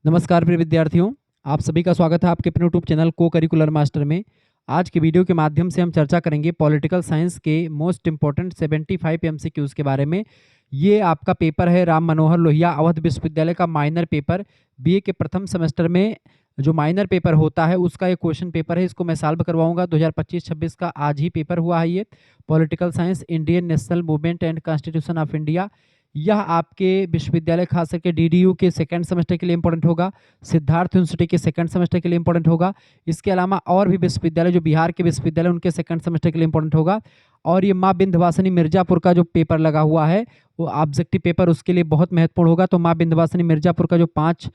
नमस्कार प्रिय विद्यार्थियों, आप सभी का स्वागत है आपके अपने यूट्यूब चैनल को करिकुलर मास्टर में। आज की वीडियो के माध्यम से हम चर्चा करेंगे पॉलिटिकल साइंस के मोस्ट इंपॉर्टेंट 75 एमसीक्यूज के बारे में। ये आपका पेपर है राम मनोहर लोहिया अवध विश्वविद्यालय का माइनर पेपर। बीए के प्रथम सेमेस्टर में जो माइनर पेपर होता है उसका एक क्वेश्चन पेपर है, इसको मैं सॉल्व करवाऊंगा। 2025-26 का आज ही पेपर हुआ है। ये political science, Indian national movement and constitution of India. यह आपके विश्वविद्यालय खास करके डीडीयू के सेकंड सेमेस्टर के लिए इंपॉर्टेंट होगा, सिद्धार्थ यूनिवर्सिटी के सेकंड सेमेस्टर के लिए इंपॉर्टेंट होगा। इसके अलावा और भी विश्वविद्यालय जो बिहार के विश्वविद्यालय उनके सेकंड सेमेस्टर के लिए इंपॉर्टेंट होगा। और ये माँ विंध्यवासिनी मिर्जापुर का जो पेपर लगा हुआ है वो ऑब्जेक्टिव पेपर उसके लिए बहुत महत्वपूर्ण होगा। तो माँ विंध्यवासिनी मिर्जापुर का जो 5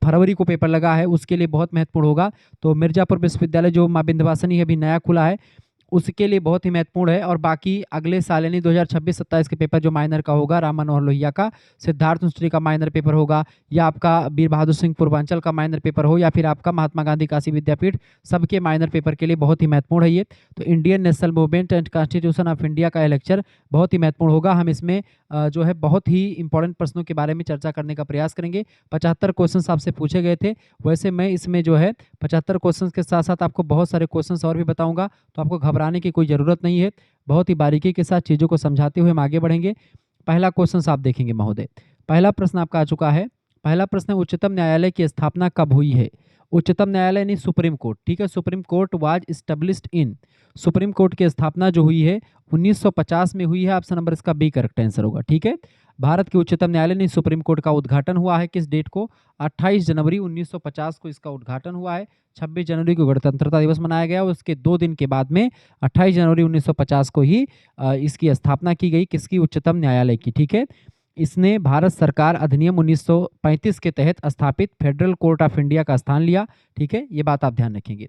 फरवरी को पेपर लगा है उसके लिए बहुत महत्वपूर्ण होगा। तो मिर्जापुर विश्वविद्यालय जो माँ विंध्यवासिनी है अभी नया खुला है उसके लिए बहुत ही महत्वपूर्ण है। और बाकी अगले साल यानी 2026-27 के पेपर जो माइनर का होगा राम मनोहर लोहिया का, सिद्धार्थ यूनिवर्सिटी का माइनर पेपर होगा, या आपका वीर बहादुर सिंह पूर्वांचल का माइनर पेपर हो, या फिर आपका महात्मा गांधी काशी विद्यापीठ, सबके माइनर पेपर के लिए बहुत ही महत्वपूर्ण है ये। तो Indian national movement and constitution of India का लेक्चर बहुत ही महत्वपूर्ण होगा। हम इसमें जो है बहुत ही इंपॉर्टेंट प्रश्नों के बारे में चर्चा करने का प्रयास करेंगे। 75 क्वेश्चन आपसे पूछे गए थे, वैसे मैं इसमें जो है 75 क्वेश्चन के साथ साथ आपको बहुत सारे क्वेश्चन और भी बताऊंगा, तो आपको घबराने की कोई ज़रूरत नहीं है। बहुत ही बारीकी के साथ चीज़ों को समझाते हुए हम आगे बढ़ेंगे। पहला क्वेश्चन आप देखेंगे महोदय। पहला प्रश्न आपका आ चुका है। पहला प्रश्न है, उच्चतम न्यायालय की स्थापना कब हुई है? उच्चतम न्यायालय यानी सुप्रीम कोर्ट, ठीक है। Supreme court was established in, supreme court की स्थापना जो हुई है 1950 में हुई है। ऑप्शन नंबर इसका बी करेक्ट आंसर होगा, ठीक है। भारत के उच्चतम न्यायालय ने सुप्रीम कोर्ट का उद्घाटन हुआ है किस डेट को? 28 जनवरी 1950 को इसका उद्घाटन हुआ है। 26 जनवरी को गणतंत्रता दिवस मनाया गया और उसके 2 दिन के बाद में 28 जनवरी 1950 को ही इसकी स्थापना की गई, किसकी? उच्चतम न्यायालय की, ठीक है। इसने भारत सरकार अधिनियम 1935 के तहत स्थापित फेडरल कोर्ट ऑफ इंडिया का स्थान लिया, ठीक है। ये बात आप ध्यान रखेंगे।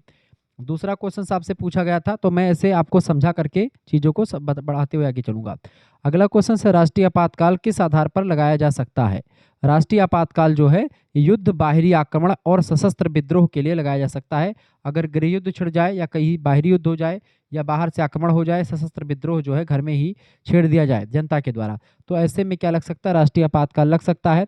दूसरा क्वेश्चन आपसे पूछा गया था, तो मैं ऐसे आपको समझा करके चीज़ों को बढ़ाते हुए आगे चलूंगा। अगला क्वेश्चन है, राष्ट्रीय आपातकाल किस आधार पर लगाया जा सकता है? राष्ट्रीय आपातकाल जो है युद्ध, बाहरी आक्रमण और सशस्त्र विद्रोह के लिए लगाया जा सकता है। अगर गृह युद्ध छिड़ जाए या कहीं बाहरी युद्ध हो जाए या बाहर से आक्रमण हो जाए, सशस्त्र विद्रोह जो है घर में ही छेड़ दिया जाए जनता के द्वारा, तो ऐसे में क्या लग सकता है? राष्ट्रीय आपातकाल लग सकता है।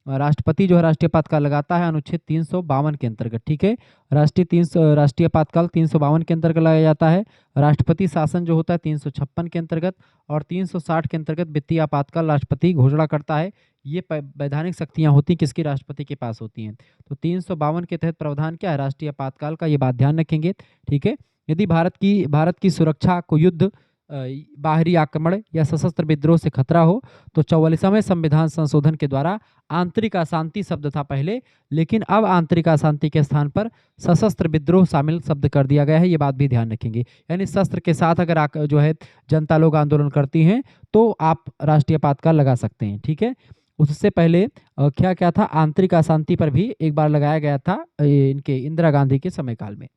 राष्ट्रपति जो है राष्ट्रीय आपातकाल लगाता है अनुच्छेद 352 के अंतर्गत, ठीक है। राष्ट्रीय आपातकाल 352 के अंतर्गत लगाया जाता है। राष्ट्रपति शासन जो होता है 356 के अंतर्गत, और 360 के अंतर्गत वित्तीय आपातकाल राष्ट्रपति घोषणा करता है। ये वैधानिक शक्तियां होती हैं किसकी? राष्ट्रपति के पास होती हैं। तो 352 के तहत प्रावधान क्या है? राष्ट्रीय आपातकाल का, ये बात ध्यान रखेंगे, ठीक है। यदि भारत की सुरक्षा को युद्ध, बाहरी आक्रमण या सशस्त्र विद्रोह से खतरा हो तो 44वें संविधान संशोधन के द्वारा आंतरिक अशांति शब्द था पहले, लेकिन अब आंतरिक अशांति के स्थान पर सशस्त्र विद्रोह शामिल शब्द कर दिया गया है। ये बात भी ध्यान रखेंगे। यानी शस्त्र के साथ अगर जो है जनता लोग आंदोलन करती हैं तो आप राष्ट्रीय आपातकाल लगा सकते हैं, ठीक है। उससे पहले क्या क्या था? आंतरिक अशांति पर भी एक बार लगाया गया था इनके इंदिरा गांधी के समय काल में।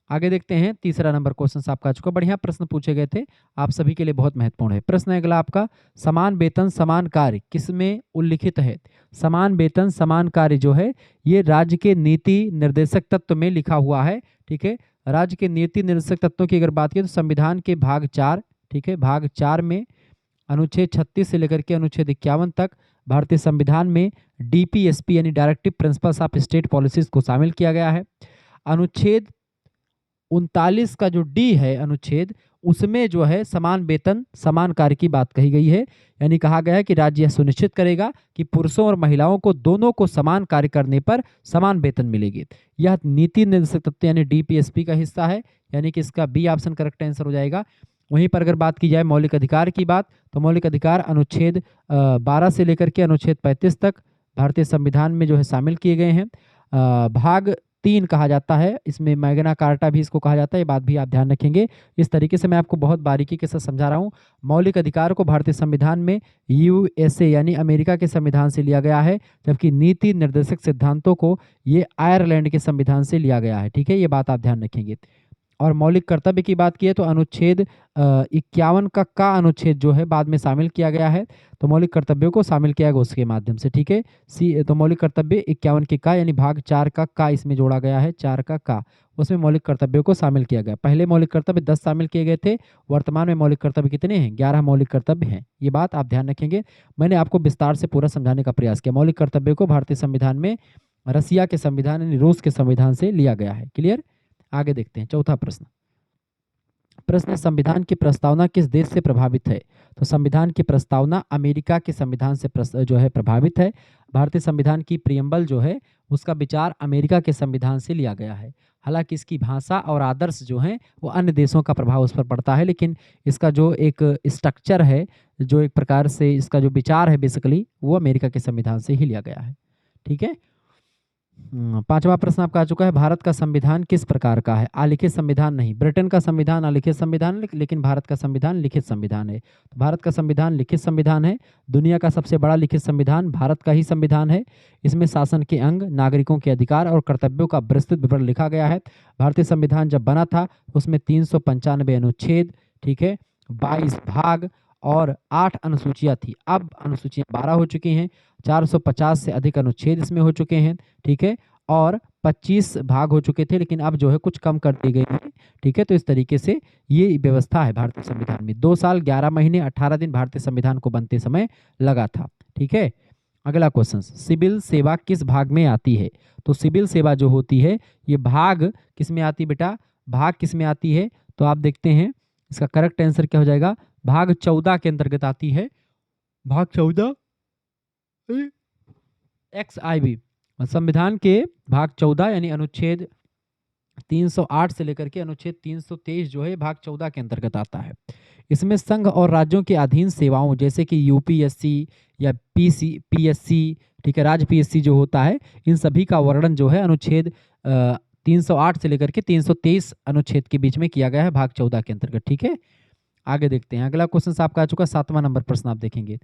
आगे देखते हैं, तीसरा नंबर क्वेश्चन आपका आ चुका। बढ़िया प्रश्न पूछे गए थे, आप सभी के लिए बहुत महत्वपूर्ण है। प्रश्न अगला आपका, समान वेतन समान कार्य किसमें उल्लिखित है? समान वेतन समान कार्य जो है ये राज्य के नीति निर्देशक तत्व में लिखा हुआ है, ठीक है। राज्य के नीति निर्देशक तत्वों की अगर बात करें तो संविधान के भाग 4, ठीक है, भाग 4 में अनुच्छेद 36 से लेकर के अनुच्छेद 51 तक भारतीय संविधान में डीपीएसपी यानी directive principles of state policies को शामिल किया गया है। अनुच्छेद 39 का जो डी है अनुच्छेद, उसमें जो है समान वेतन समान कार्य की बात कही गई है। यानी कहा गया है कि राज्य यह सुनिश्चित करेगा कि पुरुषों और महिलाओं को दोनों को समान कार्य करने पर समान वेतन मिलेगी। यह नीति निर्देशक तत्व यानी डीपीएसपी का हिस्सा है, यानी कि इसका बी ऑप्शन करेक्ट आंसर हो जाएगा। वहीं पर अगर बात की जाए मौलिक अधिकार की बात, तो मौलिक अधिकार अनुच्छेद 12 से लेकर के अनुच्छेद 35 तक भारतीय संविधान में जो है शामिल किए गए हैं। भाग 3 कहा जाता है, इसमें मैग्ना कार्टा भी इसको कहा जाता है, ये बात भी आप ध्यान रखेंगे। इस तरीके से मैं आपको बहुत बारीकी के साथ समझा रहा हूँ। मौलिक अधिकार को भारतीय संविधान में यूएसए यानी अमेरिका के संविधान से लिया गया है, जबकि नीति निर्देशक सिद्धांतों को ये आयरलैंड के संविधान से लिया गया है, ठीक है। ये बात आप ध्यान रखेंगे। और मौलिक कर्तव्य की बात की तो अनुच्छेद 51 का अनुच्छेद जो है बाद में शामिल किया गया है, तो मौलिक कर्तव्यों को शामिल किया गया उसके माध्यम से, ठीक है। तो मौलिक कर्तव्य 51 के का यानी भाग 4 का इसमें जोड़ा गया है, 4 का उसमें मौलिक कर्तव्यों को शामिल किया गया। पहले मौलिक कर्तव्य 10 शामिल किए गए थे, वर्तमान में मौलिक कर्तव्य कितने हैं? 11 मौलिक कर्तव्य हैं। ये बात आप ध्यान रखेंगे। मैंने आपको विस्तार से पूरा समझाने का प्रयास किया। मौलिक कर्तव्यों को भारतीय संविधान में रसिया के संविधान यानी रूस के संविधान से लिया गया है। क्लियर। आगे देखते हैं चौथा प्रश्न। प्रश्न है, संविधान की प्रस्तावना किस देश से प्रभावित है? तो संविधान की प्रस्तावना अमेरिका के संविधान से जो है प्रभावित है। भारतीय संविधान की प्रियम्बल जो है उसका विचार अमेरिका के संविधान से लिया गया है। हालांकि इसकी भाषा और आदर्श जो हैं वो अन्य देशों का प्रभाव उस पर पड़ता है, लेकिन इसका जो एक स्ट्रक्चर है, जो एक प्रकार से इसका जो विचार है बेसिकली, वो अमेरिका के संविधान से ही लिया गया है। ठीक है। पांचवा प्रश्न आपका आ चुका है, भारत का संविधान किस प्रकार का है? आलिखित संविधान नहीं। ब्रिटेन का संविधान अलिखित संविधान है, लेकिन भारत का संविधान लिखित संविधान है। तो भारत का संविधान लिखित संविधान है। दुनिया का सबसे बड़ा लिखित संविधान भारत का ही संविधान है। इसमें शासन के अंग, नागरिकों के अधिकार और कर्तव्यों का विस्तृत विवरण लिखा गया है। भारतीय संविधान जब बना था उसमें 395 अनुच्छेद, ठीक है, 22 भाग और 8 अनुसूचियां थी। अब अनुसूचियां 12 हो चुकी हैं। 450 से अधिक अनुच्छेद इसमें हो चुके हैं। ठीक है। और 25 भाग हो चुके थे, लेकिन अब जो है कुछ कम कर दी गई है। ठीक है। तो इस तरीके से ये व्यवस्था है भारतीय संविधान में। 2 साल 11 महीने 18 दिन भारतीय संविधान को बनते समय लगा था। ठीक है। अगला क्वेश्चन, सिविल सेवा किस भाग में आती है? तो सिविल सेवा जो होती है ये भाग किस में आती है बेटा? भाग किस में आती है? तो आप देखते हैं इसका करेक्ट आंसर क्या हो जाएगा? भाग 14 के अंतर्गत आती है। भाग 14 XIV, संविधान के भाग 14 यानी अनुच्छेद 308 से लेकर के अनुच्छेद 323 जो है भाग 14 के अंतर्गत आता है। इसमें संघ और राज्यों के अधीन सेवाओं जैसे कि यूपीएससी या पीएससी, ठीक है, राज्य पीएससी जो होता है, इन सभी का वर्णन जो है अनुच्छेद 308 से लेकर के 323 अनुच्छेद के बीच में किया गया है भाग 14 के अंतर्गत। ठीक है। आगे देखते हैं अगला क्वेश्चन आपका आ चुका है 7वां नंबर प्रश्न। आप देखेंगे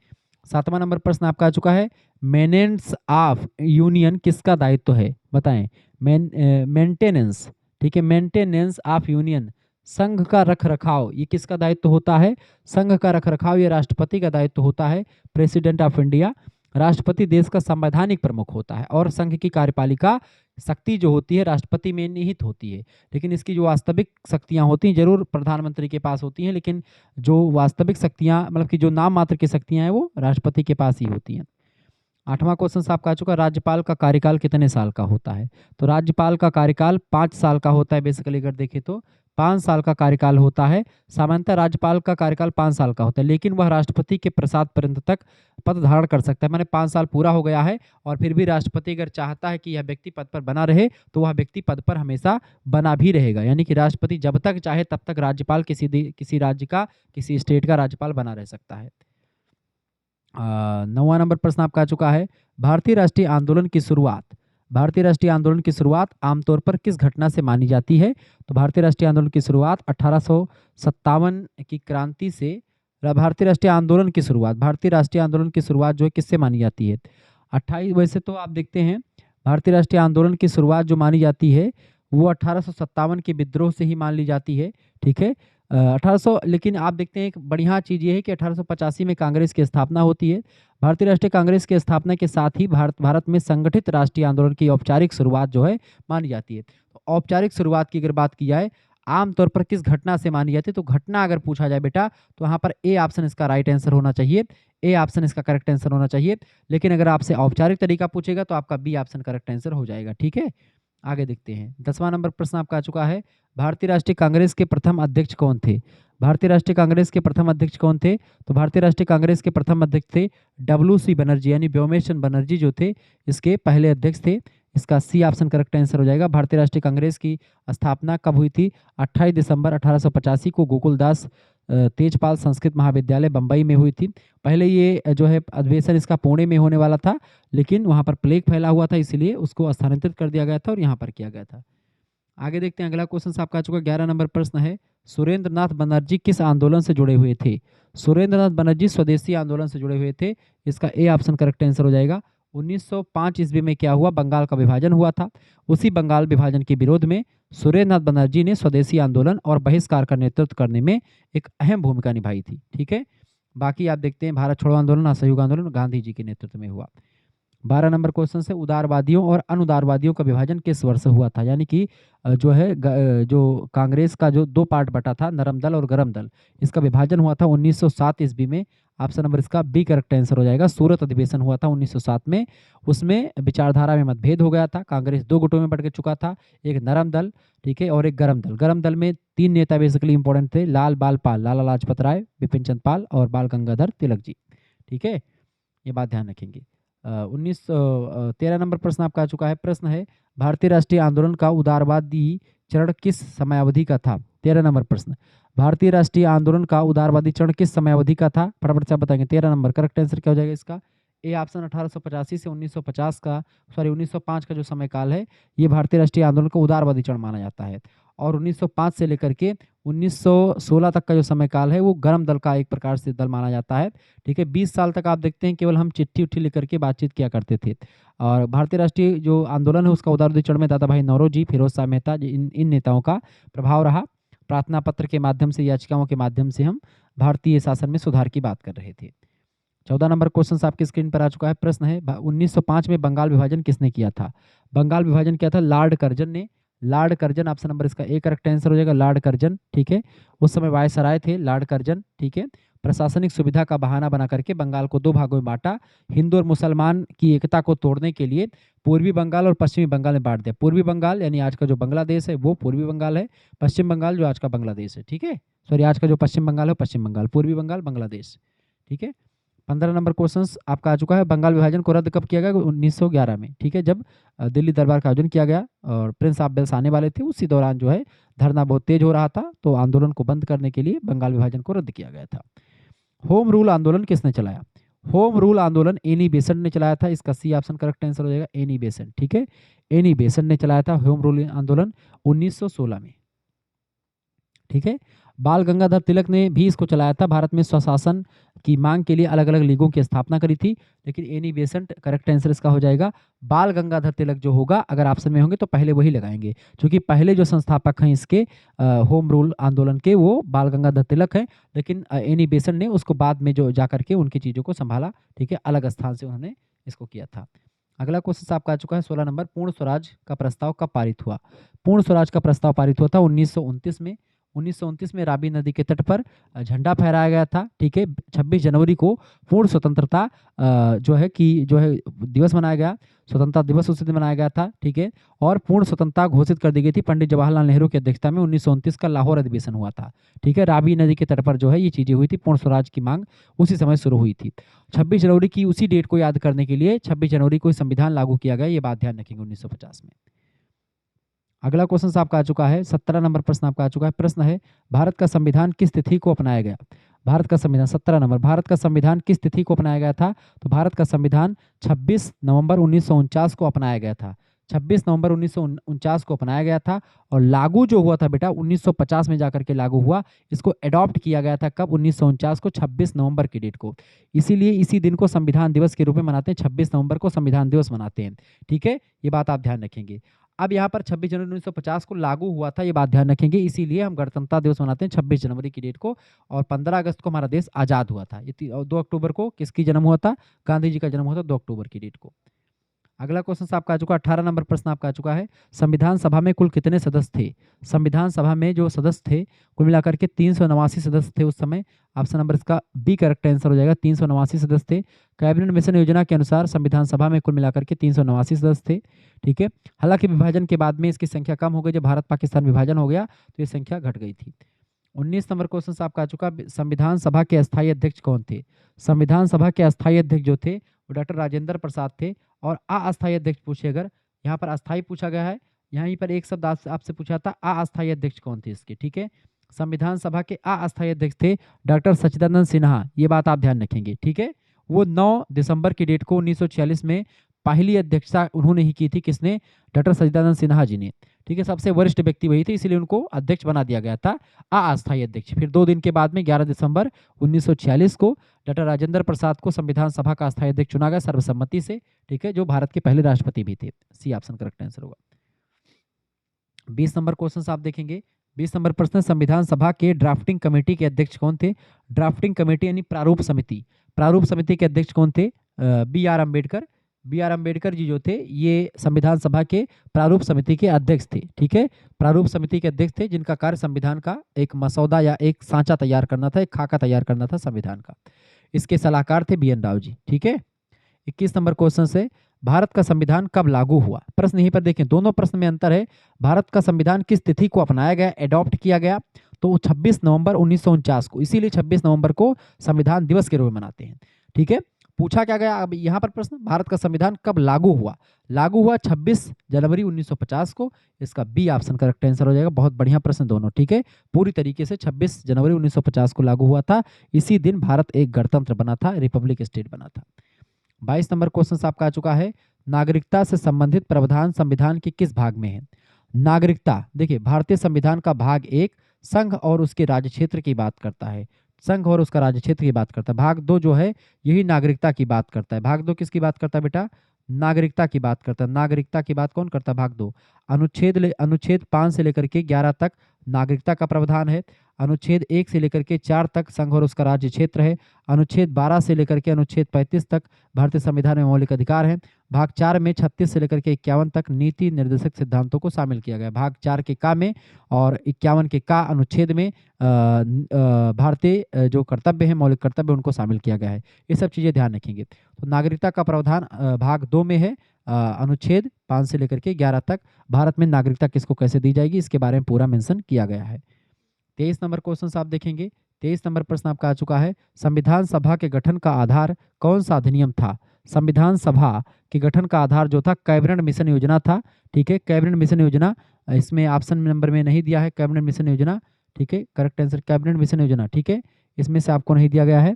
7वां नंबर प्रश्न आपका आ चुका है, मेंटेनेंस ऑफ यूनियन किसका दायित्व है? बताएं। मेंटेनेंस, ठीक है, मेंटेनेंस ऑफ यूनियन, संघ का रख रखाव, ये किसका दायित्व होता है? संघ का रख रखाव ये राष्ट्रपति का दायित्व होता है, प्रेसिडेंट ऑफ इंडिया। राष्ट्रपति देश का संवैधानिक प्रमुख होता है और संघ की कार्यपालिका शक्ति जो होती है राष्ट्रपति में निहित होती है, लेकिन इसकी जो वास्तविक शक्तियां होती हैं जरूर प्रधानमंत्री के पास होती हैं, लेकिन जो वास्तविक शक्तियां मतलब कि जो नाम मात्र की शक्तियां हैं वो राष्ट्रपति के पास ही होती हैं। 8वां क्वेश्चन आपका आ चुका, राज्यपाल का कार्यकाल कितने साल का होता है? तो राज्यपाल का कार्यकाल 5 साल का होता है। बेसिकली अगर देखें तो 5 साल का कार्यकाल होता है। सामान्यतः राज्यपाल का कार्यकाल 5 साल का होता है, लेकिन वह राष्ट्रपति के प्रसाद पर्यंत तक पद धारण कर सकता है। मैंने 5 साल पूरा हो गया है और फिर भी राष्ट्रपति अगर चाहता है कि यह व्यक्ति पद पर बना रहे तो वह व्यक्ति पद पर हमेशा बना भी रहेगा, यानी कि राष्ट्रपति जब तक चाहे तब तक राज्यपाल किसी राज्य का, किसी स्टेट का राज्यपाल बना रह सकता है। 9वां नंबर प्रश्न आपका आ चुका है, भारतीय राष्ट्रीय आंदोलन की शुरुआत, भारतीय राष्ट्रीय आंदोलन की शुरुआत आमतौर पर किस घटना से मानी जाती है? तो भारतीय राष्ट्रीय आंदोलन की शुरुआत 1857 की क्रांति से, भारतीय राष्ट्रीय आंदोलन की शुरुआत, भारतीय राष्ट्रीय आंदोलन की शुरुआत जो है किससे मानी जाती है? 28, वैसे तो आप देखते हैं भारतीय राष्ट्रीय आंदोलन की शुरुआत जो मानी जाती है वो 1857 के विद्रोह से ही मान ली जाती है। ठीक है। 1800, लेकिन आप देखते हैं एक बढ़िया चीज़ ये है कि 1885 में कांग्रेस की स्थापना होती है। भारतीय राष्ट्रीय कांग्रेस की स्थापना के साथ ही भारत में संगठित राष्ट्रीय आंदोलन की औपचारिक शुरुआत जो है मानी जाती है। तो औपचारिक शुरुआत की अगर बात की जाए आमतौर पर किस घटना से मानी जाती है, तो घटना अगर पूछा जाए बेटा तो यहाँ पर ए ऑप्शन इसका राइट आंसर होना चाहिए, ए ऑप्शन इसका करेक्ट आंसर होना चाहिए। लेकिन अगर आपसे औपचारिक तरीका पूछेगा तो आपका बी ऑप्शन करेक्ट आंसर हो जाएगा। ठीक है। आगे देखते हैं 10वां नंबर प्रश्न आपका आ चुका है, भारतीय राष्ट्रीय कांग्रेस के प्रथम अध्यक्ष कौन थे? भारतीय राष्ट्रीय कांग्रेस के प्रथम अध्यक्ष कौन थे? तो भारतीय राष्ट्रीय कांग्रेस के प्रथम अध्यक्ष थे WC बनर्जी, यानी व्योमेश बनर्जी जो थे इसके पहले अध्यक्ष थे। इसका सी ऑप्शन करेक्ट आंसर हो जाएगा। भारतीय राष्ट्रीय कांग्रेस की स्थापना कब हुई थी? 28 दिसंबर 1885 को गोकुलदास तेजपाल संस्कृत महाविद्यालय बंबई में हुई थी। पहले ये जो है अधिवेशन इसका पुणे में होने वाला था, लेकिन वहाँ पर प्लेग फैला हुआ था इसलिए उसको स्थानांतरित कर दिया गया था और यहाँ पर किया गया था। आगे देखते हैं अगला क्वेश्चन आपका आ चुका 11 नंबर प्रश्न है, सुरेंद्र नाथ बनर्जी किस आंदोलन से जुड़े हुए थे? सुरेंद्र नाथ बनर्जी स्वदेशी आंदोलन से जुड़े हुए थे। इसका ए ऑप्शन करेक्ट आंसर हो जाएगा। 1905 ईस्वी में क्या हुआ? बंगाल का विभाजन हुआ था। उसी बंगाल विभाजन के विरोध में सुरेंद्र नाथ बनर्जी ने स्वदेशी आंदोलन और बहिष्कार का नेतृत्व करने में एक अहम भूमिका निभाई थी। ठीक है। बाकी आप देखते हैं भारत छोड़ो आंदोलन, असहयोग आंदोलन गांधी जी के नेतृत्व में हुआ। 12 नंबर क्वेश्चन से उदारवादियों और अनुदारवादियों का विभाजन किस वर्ष हुआ था, यानी कि जो है जो कांग्रेस का जो दो पार्ट बटा था, नरम दल और गरम दल, इसका विभाजन हुआ था 1907 ईस्वी में। ऑप्शन नंबर इसका बी करेक्ट आंसर हो जाएगा। सूरत अधिवेशन हुआ था 1907 में। उसमें विचारधारा में मतभेद हो गया था, कांग्रेस दो गुटों में बट चुका था, एक नरम दल, ठीक है, और एक गरम दल। गरम दल में तीन नेता बेसिकली इंपॉर्टेंट थे, लाल बाल पाल, लाला लाजपत राय, बिपिन चंद्र पाल और बाल गंगाधर तिलक जी, ठीक है, ये बात ध्यान रखेंगे। 13 नंबर प्रश्न आपका आ चुका है। प्रश्न है भारतीय राष्ट्रीय आंदोलन का उदारवादी चरण किस समयावधि का था। 13 नंबर प्रश्न, भारतीय राष्ट्रीय आंदोलन का उदारवादी चरण किस समयावधि का था, फटाफट से आप बताएंगे। 13 नंबर करेक्ट आंसर क्या हो जाएगा इसका, ए ऑप्शन 1885 से 1950 का, सॉरी 1905 का जो समय काल है, ये भारतीय राष्ट्रीय आंदोलन का उदारवादी चरण माना जाता है। और 1905 से लेकर के 1916 तक का जो समय काल है वो गरम दल का एक प्रकार से दल माना जाता है, ठीक है। 20 साल तक आप देखते हैं केवल हम चिट्ठी उट्ठी लेकर के बातचीत किया करते थे। और भारतीय राष्ट्रीय जो आंदोलन है उसका उदारवादी चरण में दादा भाई नौरोजी, फिरोज शाह मेहता, इन नेताओं का प्रभाव रहा। प्रार्थना पत्र के माध्यम से, याचिकाओं के माध्यम से हम भारतीय शासन में सुधार की बात कर रहे थे। 14 नंबर क्वेश्चन आपकी स्क्रीन पर आ चुका है। प्रश्न है 1905 में बंगाल विभाजन किसने किया था। बंगाल विभाजन किया था लॉर्ड कर्जन ने। लॉर्ड कर्जन, ऑप्शन नंबर इसका ए करेक्ट आंसर हो जाएगा, लॉर्ड कर्जन, ठीक है। उस समय वायसराय थे लॉर्ड कर्जन, ठीक है। प्रशासनिक सुविधा का बहाना बना करके बंगाल को दो भागों में बांटा, हिंदू और मुसलमान की एकता को तोड़ने के लिए पूर्वी बंगाल और पश्चिमी बंगाल में बांट दिया। पूर्वी बंगाल यानी आज का जो बांग्लादेश है वो पूर्वी बंगाल है, पश्चिम बंगाल जो आज का बांग्लादेश है, ठीक है, सॉरी आज का जो पश्चिम बंगाल है पश्चिम बंगाल, पूर्वी बंगाल बांग्लादेश, ठीक है। 15 नंबर क्वेश्चन आपका आ चुका है। बंगाल विभाजन को रद्द कब किया गया, 1911 में, ठीक है, जब दिल्ली दरबार का आयोजन किया गया और प्रिंस ऑफ वेल्स आने वाले थे, उसी दौरान जो है धरना बहुत तेज हो रहा था, तो आंदोलन को बंद करने के लिए बंगाल विभाजन को रद्द किया गया था। होम रूल आंदोलन किसने चलाया। होम रूल आंदोलन एनी बेसेंट ने चलाया था, इसका सी ऑप्शन करेक्ट आंसर हो जाएगा, एनी बेसेंट, ठीक है। एनी बेसेंट ने चलाया था होम रूल आंदोलन 1916 में, ठीक है। बाल गंगाधर तिलक ने भी इसको चलाया था, भारत में स्वशासन की मांग के लिए अलग अलग लीगों की स्थापना करी थी, लेकिन एनी बेसेंट करेक्ट आंसर इसका हो जाएगा। बाल गंगाधर तिलक जो होगा, अगर ऑप्शन में होंगे तो पहले वही लगाएंगे, क्योंकि पहले जो संस्थापक हैं इसके होम रूल आंदोलन के वो बाल गंगाधर तिलक हैं, लेकिन एनी बेसेंट ने उसको बाद में जो जाकर के उनकी चीज़ों को संभाला, ठीक है, अलग स्थान से उन्होंने इसको किया था। अगला क्वेश्चन आपका आ चुका है 16 नंबर, पूर्ण स्वराज का प्रस्ताव कब पारित हुआ। पूर्ण स्वराज का प्रस्ताव पारित हुआ था 1929 में। 1929 में रावी नदी के तट पर झंडा फहराया गया था, ठीक है। 26 जनवरी को पूर्ण स्वतंत्रता जो है दिवस मनाया गया, स्वतंत्रता दिवस उस दिन मनाया गया था, ठीक है। और पूर्ण स्वतंत्रता घोषित कर दी गई थी पंडित जवाहरलाल नेहरू की अध्यक्षता में। 1929 का लाहौर अधिवेशन हुआ था, ठीक है। रावी नदी के तट पर जो है ये चीजें हुई थी, पूर्ण स्वराज की मांग उसी समय शुरू हुई थी। 26 जनवरी की उसी डेट को याद करने के लिए 26 जनवरी को संविधान लागू किया गया, ये बात ध्यान रखेंगे 1950 में। अगला क्वेश्चन आपका आ चुका है 17 नंबर प्रश्न आपका आ चुका है। प्रश्न है भारत का संविधान किस तिथि को अपनाया गया। भारत का संविधान 17 नंबर, भारत का संविधान किस तिथि को अपनाया गया था। तो भारत का संविधान 26 नवंबर 1949 को अपनाया गया था। 26 नवंबर 1949 को अपनाया गया था और लागू जो हुआ था बेटा 1950 में जाकर के लागू हुआ। इसको एडॉप्ट किया गया था कब, 1949 को, 26 नवंबर की डेट को। इसीलिए इसी दिन को संविधान दिवस के रूप में मनाते हैं, 26 नवंबर को संविधान दिवस मनाते हैं, ठीक है, ये बात आप ध्यान रखेंगे। अब यहाँ पर 26 जनवरी 1950 को लागू हुआ था, ये बात ध्यान रखेंगे, इसीलिए हम गणतंत्र दिवस मनाते हैं 26 जनवरी की डेट को। और 15 अगस्त को हमारा देश आज़ाद हुआ था। 2 अक्टूबर को किसकी जन्म हुआ था, गांधी जी का जन्म हुआ था 2 अक्टूबर की डेट को। अगला क्वेश्चन आपका आ चुका है 18 नंबर प्रश्न आपका आ चुका है। संविधान सभा में कुल कितने सदस्य थे। संविधान सभा में जो सदस्य थे कुल मिलाकर के 389 सदस्य थे उस समय। ऑप्शन नंबर इसका बी करेक्ट आंसर हो जाएगा, 389 सदस्य थे। कैबिनेट मिशन योजना के अनुसार संविधान सभा में कुल मिलाकर के 389 सदस्य थे, ठीक है। हालांकि विभाजन के बाद में इसकी संख्या कम हो गई, जब भारत पाकिस्तान विभाजन हो गया तो ये संख्या घट गई थी। 19 नंबर क्वेश्चन आपका आ चुका, संविधान सभा के अस्थायी अध्यक्ष कौन थे। संविधान सभा के अस्थायी अध्यक्ष जो थे वो डॉक्टर राजेंद्र प्रसाद थे। और अस्थायी अध्यक्ष पूछे, अगर यहाँ पर अस्थायी पूछा गया है, यहीं पर एक शब्द आपसे पूछा था अस्थायी अध्यक्ष कौन थे इसके, ठीक है। संविधान सभा के अस्थायी अध्यक्ष थे डॉक्टर सच्चिदानंद सिन्हा, ये बात आप ध्यान रखेंगे, ठीक है। वो 9 दिसंबर की डेट को 1946 में पहली अध्यक्षता उन्होंने ही की थी, किसने, डॉक्टर सच्चिदानंद सिन्हा जी ने, ठीक है। सबसे वरिष्ठ व्यक्ति वही थे, इसलिए उनको अध्यक्ष बना दिया गया था, अस्थायी अध्यक्ष। फिर 2 दिन के बाद में 11 दिसंबर 1946 को डॉक्टर राजेंद्र प्रसाद को संविधान सभा का अस्थायी अध्यक्ष चुना गया सर्वसम्मति से, ठीक है, जो भारत के पहले राष्ट्रपति भी थे। सी ऑप्शन करेक्ट आंसर होगा। 20 नंबर क्वेश्चन आप देखेंगे। 20 नंबर प्रश्न, संविधान सभा के ड्राफ्टिंग कमेटी के अध्यक्ष कौन थे। ड्राफ्टिंग कमेटी यानी प्रारूप समिति, प्रारूप समिति के अध्यक्ष कौन थे, B R Ambedkar. B R Ambedkar ji जो थे ये संविधान सभा के प्रारूप समिति के अध्यक्ष थे। ठीक है, प्रारूप समिति के अध्यक्ष थे जिनका कार्य संविधान का एक मसौदा या एक सांचा तैयार करना था, एक खाका तैयार करना था संविधान का। इसके सलाहकार थे बी एन राव जी। ठीक है, 21 नंबर क्वेश्चन से, भारत का संविधान कब लागू हुआ? प्रश्न यहीं पर देखें, दोनों प्रश्न में अंतर है। भारत का संविधान किस तिथि को अपनाया गया, एडॉप्ट किया गया? तो 26 नवंबर 1949 को, इसीलिए 26 नवंबर को संविधान दिवस के रूप में मनाते हैं। ठीक है, पूछा क्या गया अब यहाँ पर प्रश्न, भारत का संविधान कब लागू हुआ? लागू हुआ 26 जनवरी 1950 को। इसका बी ऑप्शन करेक्ट आंसर हो जाएगा। बहुत बढ़िया प्रश्न दोनों। ठीक है, पूरी तरीके से 26 जनवरी 1950 को लागू हुआ था। इसी दिन भारत एक गणतंत्र बना था, रिपब्लिक स्टेट बना था। 22 नंबर क्वेश्चन आपका आ चुका है, नागरिकता से संबंधित प्रावधान संविधान के किस भाग में है? नागरिकता, देखिए भारतीय संविधान का भाग 1 संघ और उसके राज्य क्षेत्र की बात करता है। संघ और उसका राज्य क्षेत्र की बात करता है। भाग 2 जो है यही नागरिकता की बात करता है। भाग 2 किसकी बात करता है बेटा? नागरिकता की बात करता है। नागरिकता की बात कौन करता है? भाग 2। अनुच्छेद 5 से लेकर के 11 तक नागरिकता का प्रावधान है। अनुच्छेद 1 से लेकर के 4 तक संघ और उसका राज्य क्षेत्र है। अनुच्छेद 12 से लेकर के अनुच्छेद 35 तक भारतीय संविधान में मौलिक अधिकार है। भाग 4 में 36 से लेकर के 51 तक नीति निर्देशक सिद्धांतों को शामिल किया गया है। भाग 4 के का में और 51 के का अनुच्छेद में भारतीय जो कर्तव्य है, मौलिक कर्तव्य, उनको शामिल किया गया है। ये सब चीज़ें ध्यान रखेंगे। तो नागरिकता का प्रावधान भाग 2 में है। अनुच्छेद 5 से लेकर के 11 तक भारत में नागरिकता किसको कैसे दी जाएगी, इसके बारे में पूरा मेंशन किया गया है। 23 नंबर क्वेश्चन आप देखेंगे। 23 नंबर प्रश्न आपका आ चुका है, संविधान सभा के गठन का आधार कौन सा अधिनियम था? संविधान सभा के गठन का आधार जो था कैबिनेट मिशन योजना था। ठीक है, कैबिनेट मिशन योजना, इसमें ऑप्शन नंबर में नहीं दिया है कैबिनेट मिशन योजना। ठीक है, करेक्ट आंसर कैबिनेट मिशन योजना। ठीक है, इसमें से आपको नहीं दिया गया है।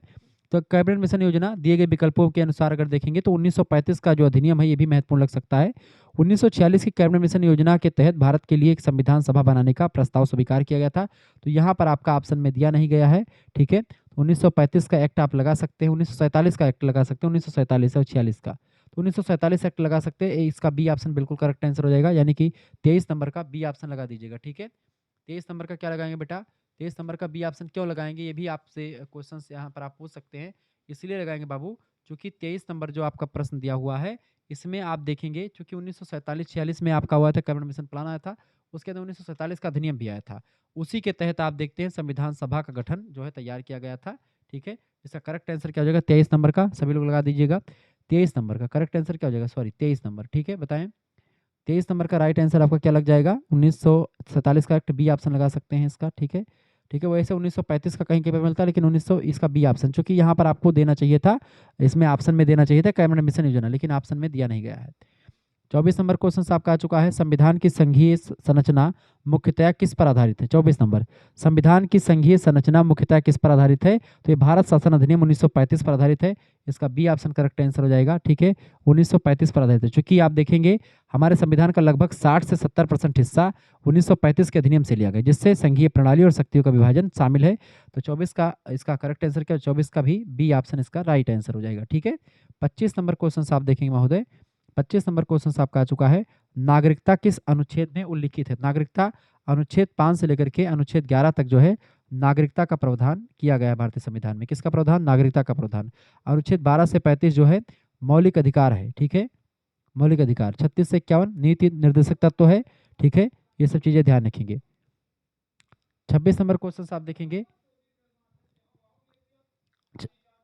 तो कैबिनेट मिशन योजना दिए गए विकल्पों के अनुसार अगर देखेंगे तो 1935 का जो अधिनियम है ये भी महत्वपूर्ण लग सकता है। 1946 की कैबिनेट मिशन योजना के तहत भारत के लिए एक संविधान सभा बनाने का प्रस्ताव स्वीकार किया गया था। तो यहाँ पर आपका ऑप्शन में दिया नहीं गया है। ठीक है, 1935 का एक्ट आप लगा सकते हैं, 1947 का एक्ट लगा सकते हैं, 1947 और 46 का। तो 1947 एक्ट लगा सकते हैं। इसका बी ऑप्शन बिल्कुल करेक्ट आंसर हो जाएगा, यानी कि 23 नंबर का बी ऑप्शन लगा दीजिएगा। ठीक है, 23 नंबर का क्या लगाएंगे बेटा? 23 नंबर का बी ऑप्शन क्यों लगाएंगे, ये भी आपसे क्वेश्चन यहाँ पर आप पूछ सकते हैं। इसलिए लगाएंगे बाबू क्योंकि 23 नंबर जो आपका प्रश्न दिया हुआ है इसमें आप देखेंगे क्योंकि 1947-46 में आपका हुआ था कैबिनेट मिशन प्लान आया था, उसके अंदर 1947 का अधिनियम भी आया था। उसी के तहत आप देखते हैं संविधान सभा का गठन जो है तैयार किया गया था। ठीक है, इसका करेक्ट आंसर क्या हो जाएगा? 23 नंबर का, सभी लोग लगा दीजिएगा। 23 नंबर का करेक्ट आंसर क्या हो जाएगा? Sorry 23 number. ठीक है, बताएं 23 नंबर का राइट आंसर आपका क्या लग जाएगा? 1947 का एक्ट, बी ऑप्शन लगा सकते हैं इसका। ठीक है, ठीक है, वैसे 1935 का कहीं पे मिलता है लेकिन 1900 इसका बी ऑप्शन, चूंकि यहाँ पर आपको देना चाहिए था, इसमें ऑप्शन में देना चाहिए था कैबिनेट मिशन योजना, लेकिन ऑप्शन में दिया नहीं गया है। 24 नंबर क्वेश्चन आपका आ चुका है, संविधान की संघीय संरचना मुख्यतः किस पर आधारित है? 24 नंबर, संविधान की संघीय संरचना मुख्यतः किस पर आधारित है? तो ये भारत शासन अधिनियम 1935 पर आधारित है। इसका बी ऑप्शन करेक्ट आंसर हो जाएगा। ठीक है, 1935 पर आधारित है। चूंकि आप देखेंगे हमारे संविधान का लगभग 60 से 70% हिस्सा 1935 के अधिनियम से लिया गया, जिससे संघीय प्रणाली और शक्तियों का विभाजन शामिल है। तो 24 का इसका करेक्ट आंसर क्या? 24 का भी बी ऑप्शन इसका राइट आंसर हो जाएगा। ठीक है, 25 नंबर क्वेश्चन आप देखेंगे महोदय। 25 नंबर क्वेश्चन आपका आ चुका है, नागरिकता किस अनुच्छेद में उल्लिखित है? नागरिकता अनुच्छेद 5 से लेकर के अनुच्छेद 11 तक जो है नागरिकता का प्रावधान किया गया है भारतीय संविधान में। किसका प्रावधान? नागरिकता का प्रावधान। अनुच्छेद 12 से 35 जो है मौलिक अधिकार है। ठीक है, मौलिक अधिकार। 36 से 51 नीति निर्देशक तत्व है। ठीक है, ये सब चीजें ध्यान रखेंगे। 26 नंबर क्वेश्चन आप देखेंगे।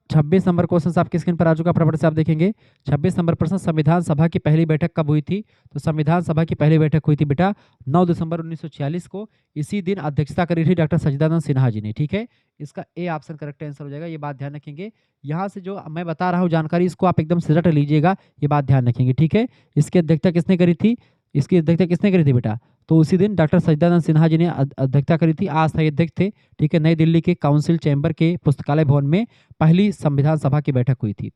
26 नंबर क्वेश्चन आपकी स्क्रीन पर आ चुका, फटाफट से आप देखेंगे। 26 नंबर प्रश्न, संविधान सभा की पहली बैठक कब हुई थी? तो संविधान सभा की पहली बैठक हुई थी बेटा 9 दिसंबर 1946 को। इसी दिन अध्यक्षता करी थी डॉक्टर सच्चिदानंद सिन्हा जी ने। ठीक है, इसका ए ऑप्शन करेक्ट आंसर हो जाएगा। ये बात ध्यान रखेंगे, यहाँ से जो मैं बता रहा हूँ जानकारी इसको आप एकदम से रट लीजिएगा, ये बात ध्यान रखेंगे। ठीक है, इसकी अध्यक्षता किसने करी थी? इसकी अध्यक्षता किसने करी थी बेटा? तो उसी दिन डॉक्टर सच्चिदानंद सिन्हा जी ने अध्यक्षता करी थी, अस्थायी अध्यक्ष थे। ठीक है, नई दिल्ली के काउंसिल चैम्बर के पुस्तकालय भवन में पहली संविधान सभा की बैठक हुई थी।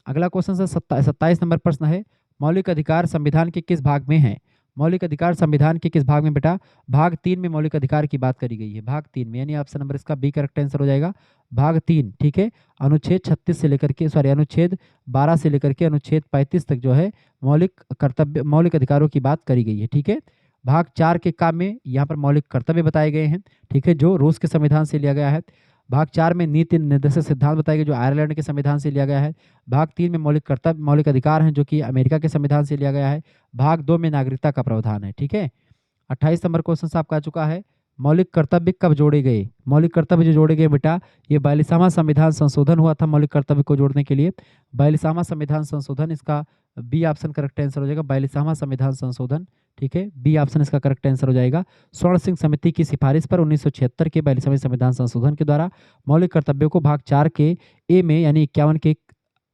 अगला क्वेश्चन 27 नंबर प्रश्न है, मौलिक अधिकार संविधान के किस भाग में है? मौलिक अधिकार संविधान के किस भाग में बेटा? भाग 3 में मौलिक अधिकार की बात करी गई है, भाग 3 में, यानी ऑप्शन नंबर इसका बी करेक्ट आंसर हो जाएगा, भाग 3। ठीक है, अनुच्छेद 36 से लेकर के अनुच्छेद 12 से लेकर के अनुच्छेद 35 तक जो है मौलिक अधिकारों की बात करी गई है। ठीक है, भाग 4 के काम में यहाँ पर मौलिक कर्तव्य बताए गए हैं। ठीक है, जो रूस के संविधान से लिया गया है। भाग 4 में नीति निर्देशक सिद्धांत बताए गए जो आयरलैंड के संविधान से लिया गया है। भाग 3 में मौलिक कर्तव्य मौलिक अधिकार हैं जो कि अमेरिका के संविधान से लिया गया है। भाग 2 में नागरिकता का प्रावधान है। ठीक है, 28 नंबर क्वेश्चन आपका आ चुका है। मौलिक कर्तव्य कब जोड़े गए? मौलिक कर्तव्य जो जोड़े गए बेटा, ये 42वां संविधान संशोधन हुआ था मौलिक कर्तव्य को जोड़ने के लिए। 42वां संविधान संशोधन, इसका बी ऑप्शन करेक्ट आंसर हो जाएगा। 42वां संविधान संशोधन, ठीक है, बी ऑप्शन इसका करेक्ट आंसर हो जाएगा। स्वर्ण सिंह समिति की सिफारिश पर 1976 के 42वें संविधान संशोधन के द्वारा मौलिक कर्तव्यों को भाग 4 के ए में यानी 51 के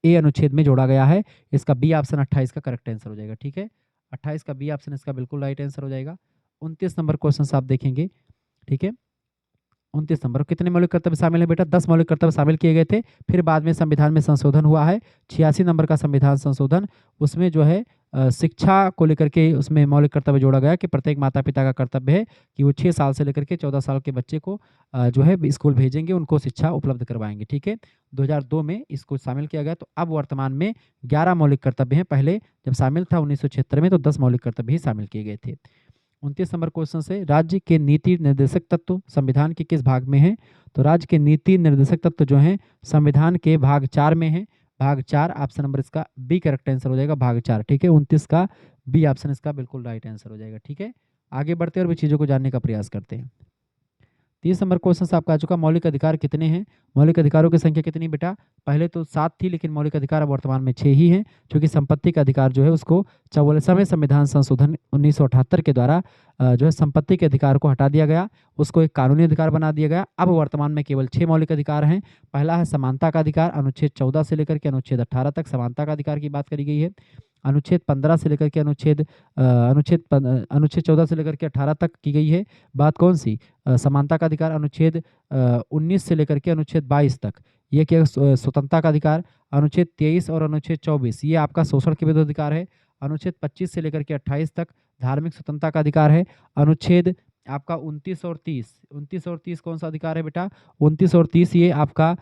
ए अनुच्छेद में जोड़ा गया है। इसका बी ऑप्शन 28 का करेक्ट आंसर हो जाएगा। ठीक है, 28 का बी ऑप्शन इसका बिल्कुल राइट आंसर हो जाएगा। 29 नंबर क्वेश्चन आप देखेंगे। ठीक है, 29 नंबर, कितने मौलिक कर्तव्य शामिल है बेटा? 10 मौलिक कर्तव्य शामिल किए गए थे, फिर बाद में संविधान में संशोधन हुआ है। 86 नंबर का संविधान संशोधन, उसमें जो है शिक्षा को लेकर के उसमें मौलिक कर्तव्य जोड़ा गया कि प्रत्येक माता पिता का कर्तव्य है कि वो 6 साल से लेकर के 14 साल के बच्चे को जो है स्कूल भेजेंगे, उनको शिक्षा उपलब्ध करवाएंगे। ठीक है, 2002 में इसको शामिल किया गया। तो अब वर्तमान में 11 मौलिक कर्तव्य हैं, पहले जब शामिल था 1976 में तो 10 मौलिक कर्तव्य ही शामिल किए गए थे। 29 नंबर क्वेश्चन से, राज्य के नीति निर्देशक तत्व संविधान के किस भाग में है? तो राज्य के नीति निर्देशक तत्व जो हैं संविधान के भाग 4 में है। भाग 4, ऑप्शन नंबर इसका बी करेक्ट आंसर हो जाएगा, भाग 4। ठीक है, 29 का बी ऑप्शन इसका बिल्कुल राइट आंसर हो जाएगा। ठीक है, आगे बढ़ते हैं और भी चीज़ों को जानने का प्रयास करते हैं। 30 नंबर क्वेश्चन आपका आ चुका, मौलिक अधिकार कितने हैं? मौलिक अधिकारों की संख्या कितनी बेटा? पहले तो 7 थी, लेकिन मौलिक अधिकार अब वर्तमान में 6 ही हैं, क्योंकि संपत्ति का अधिकार जो है उसको 44वें संविधान संशोधन 1978 के द्वारा जो है संपत्ति के अधिकार को हटा दिया गया, उसको एक कानूनी अधिकार बना दिया गया। अब वर्तमान में केवल 6 मौलिक अधिकार हैं। पहला है समानता का अधिकार, अनुच्छेद 14 से लेकर के अनुच्छेद 18 तक समानता का अधिकार की बात करी गई है। अनुच्छेद 15 से लेकर के अनुच्छेद 14 से लेकर के 18 तक की गई है बात। कौन सी? समानता का अधिकार। अनुच्छेद 19 से लेकर के अनुच्छेद 22 तक ये क्या? स्वतंत्रता का अधिकार। अनुच्छेद 23 और अनुच्छेद 24 ये आपका शोषण के विरुद्ध अधिकार है। अनुच्छेद 25 से लेकर के 28 तक धार्मिक स्वतंत्रता का अधिकार है। अनुच्छेद आपका 29 और 30 कौन सा अधिकार है बेटा? 29 और 30 ये आपका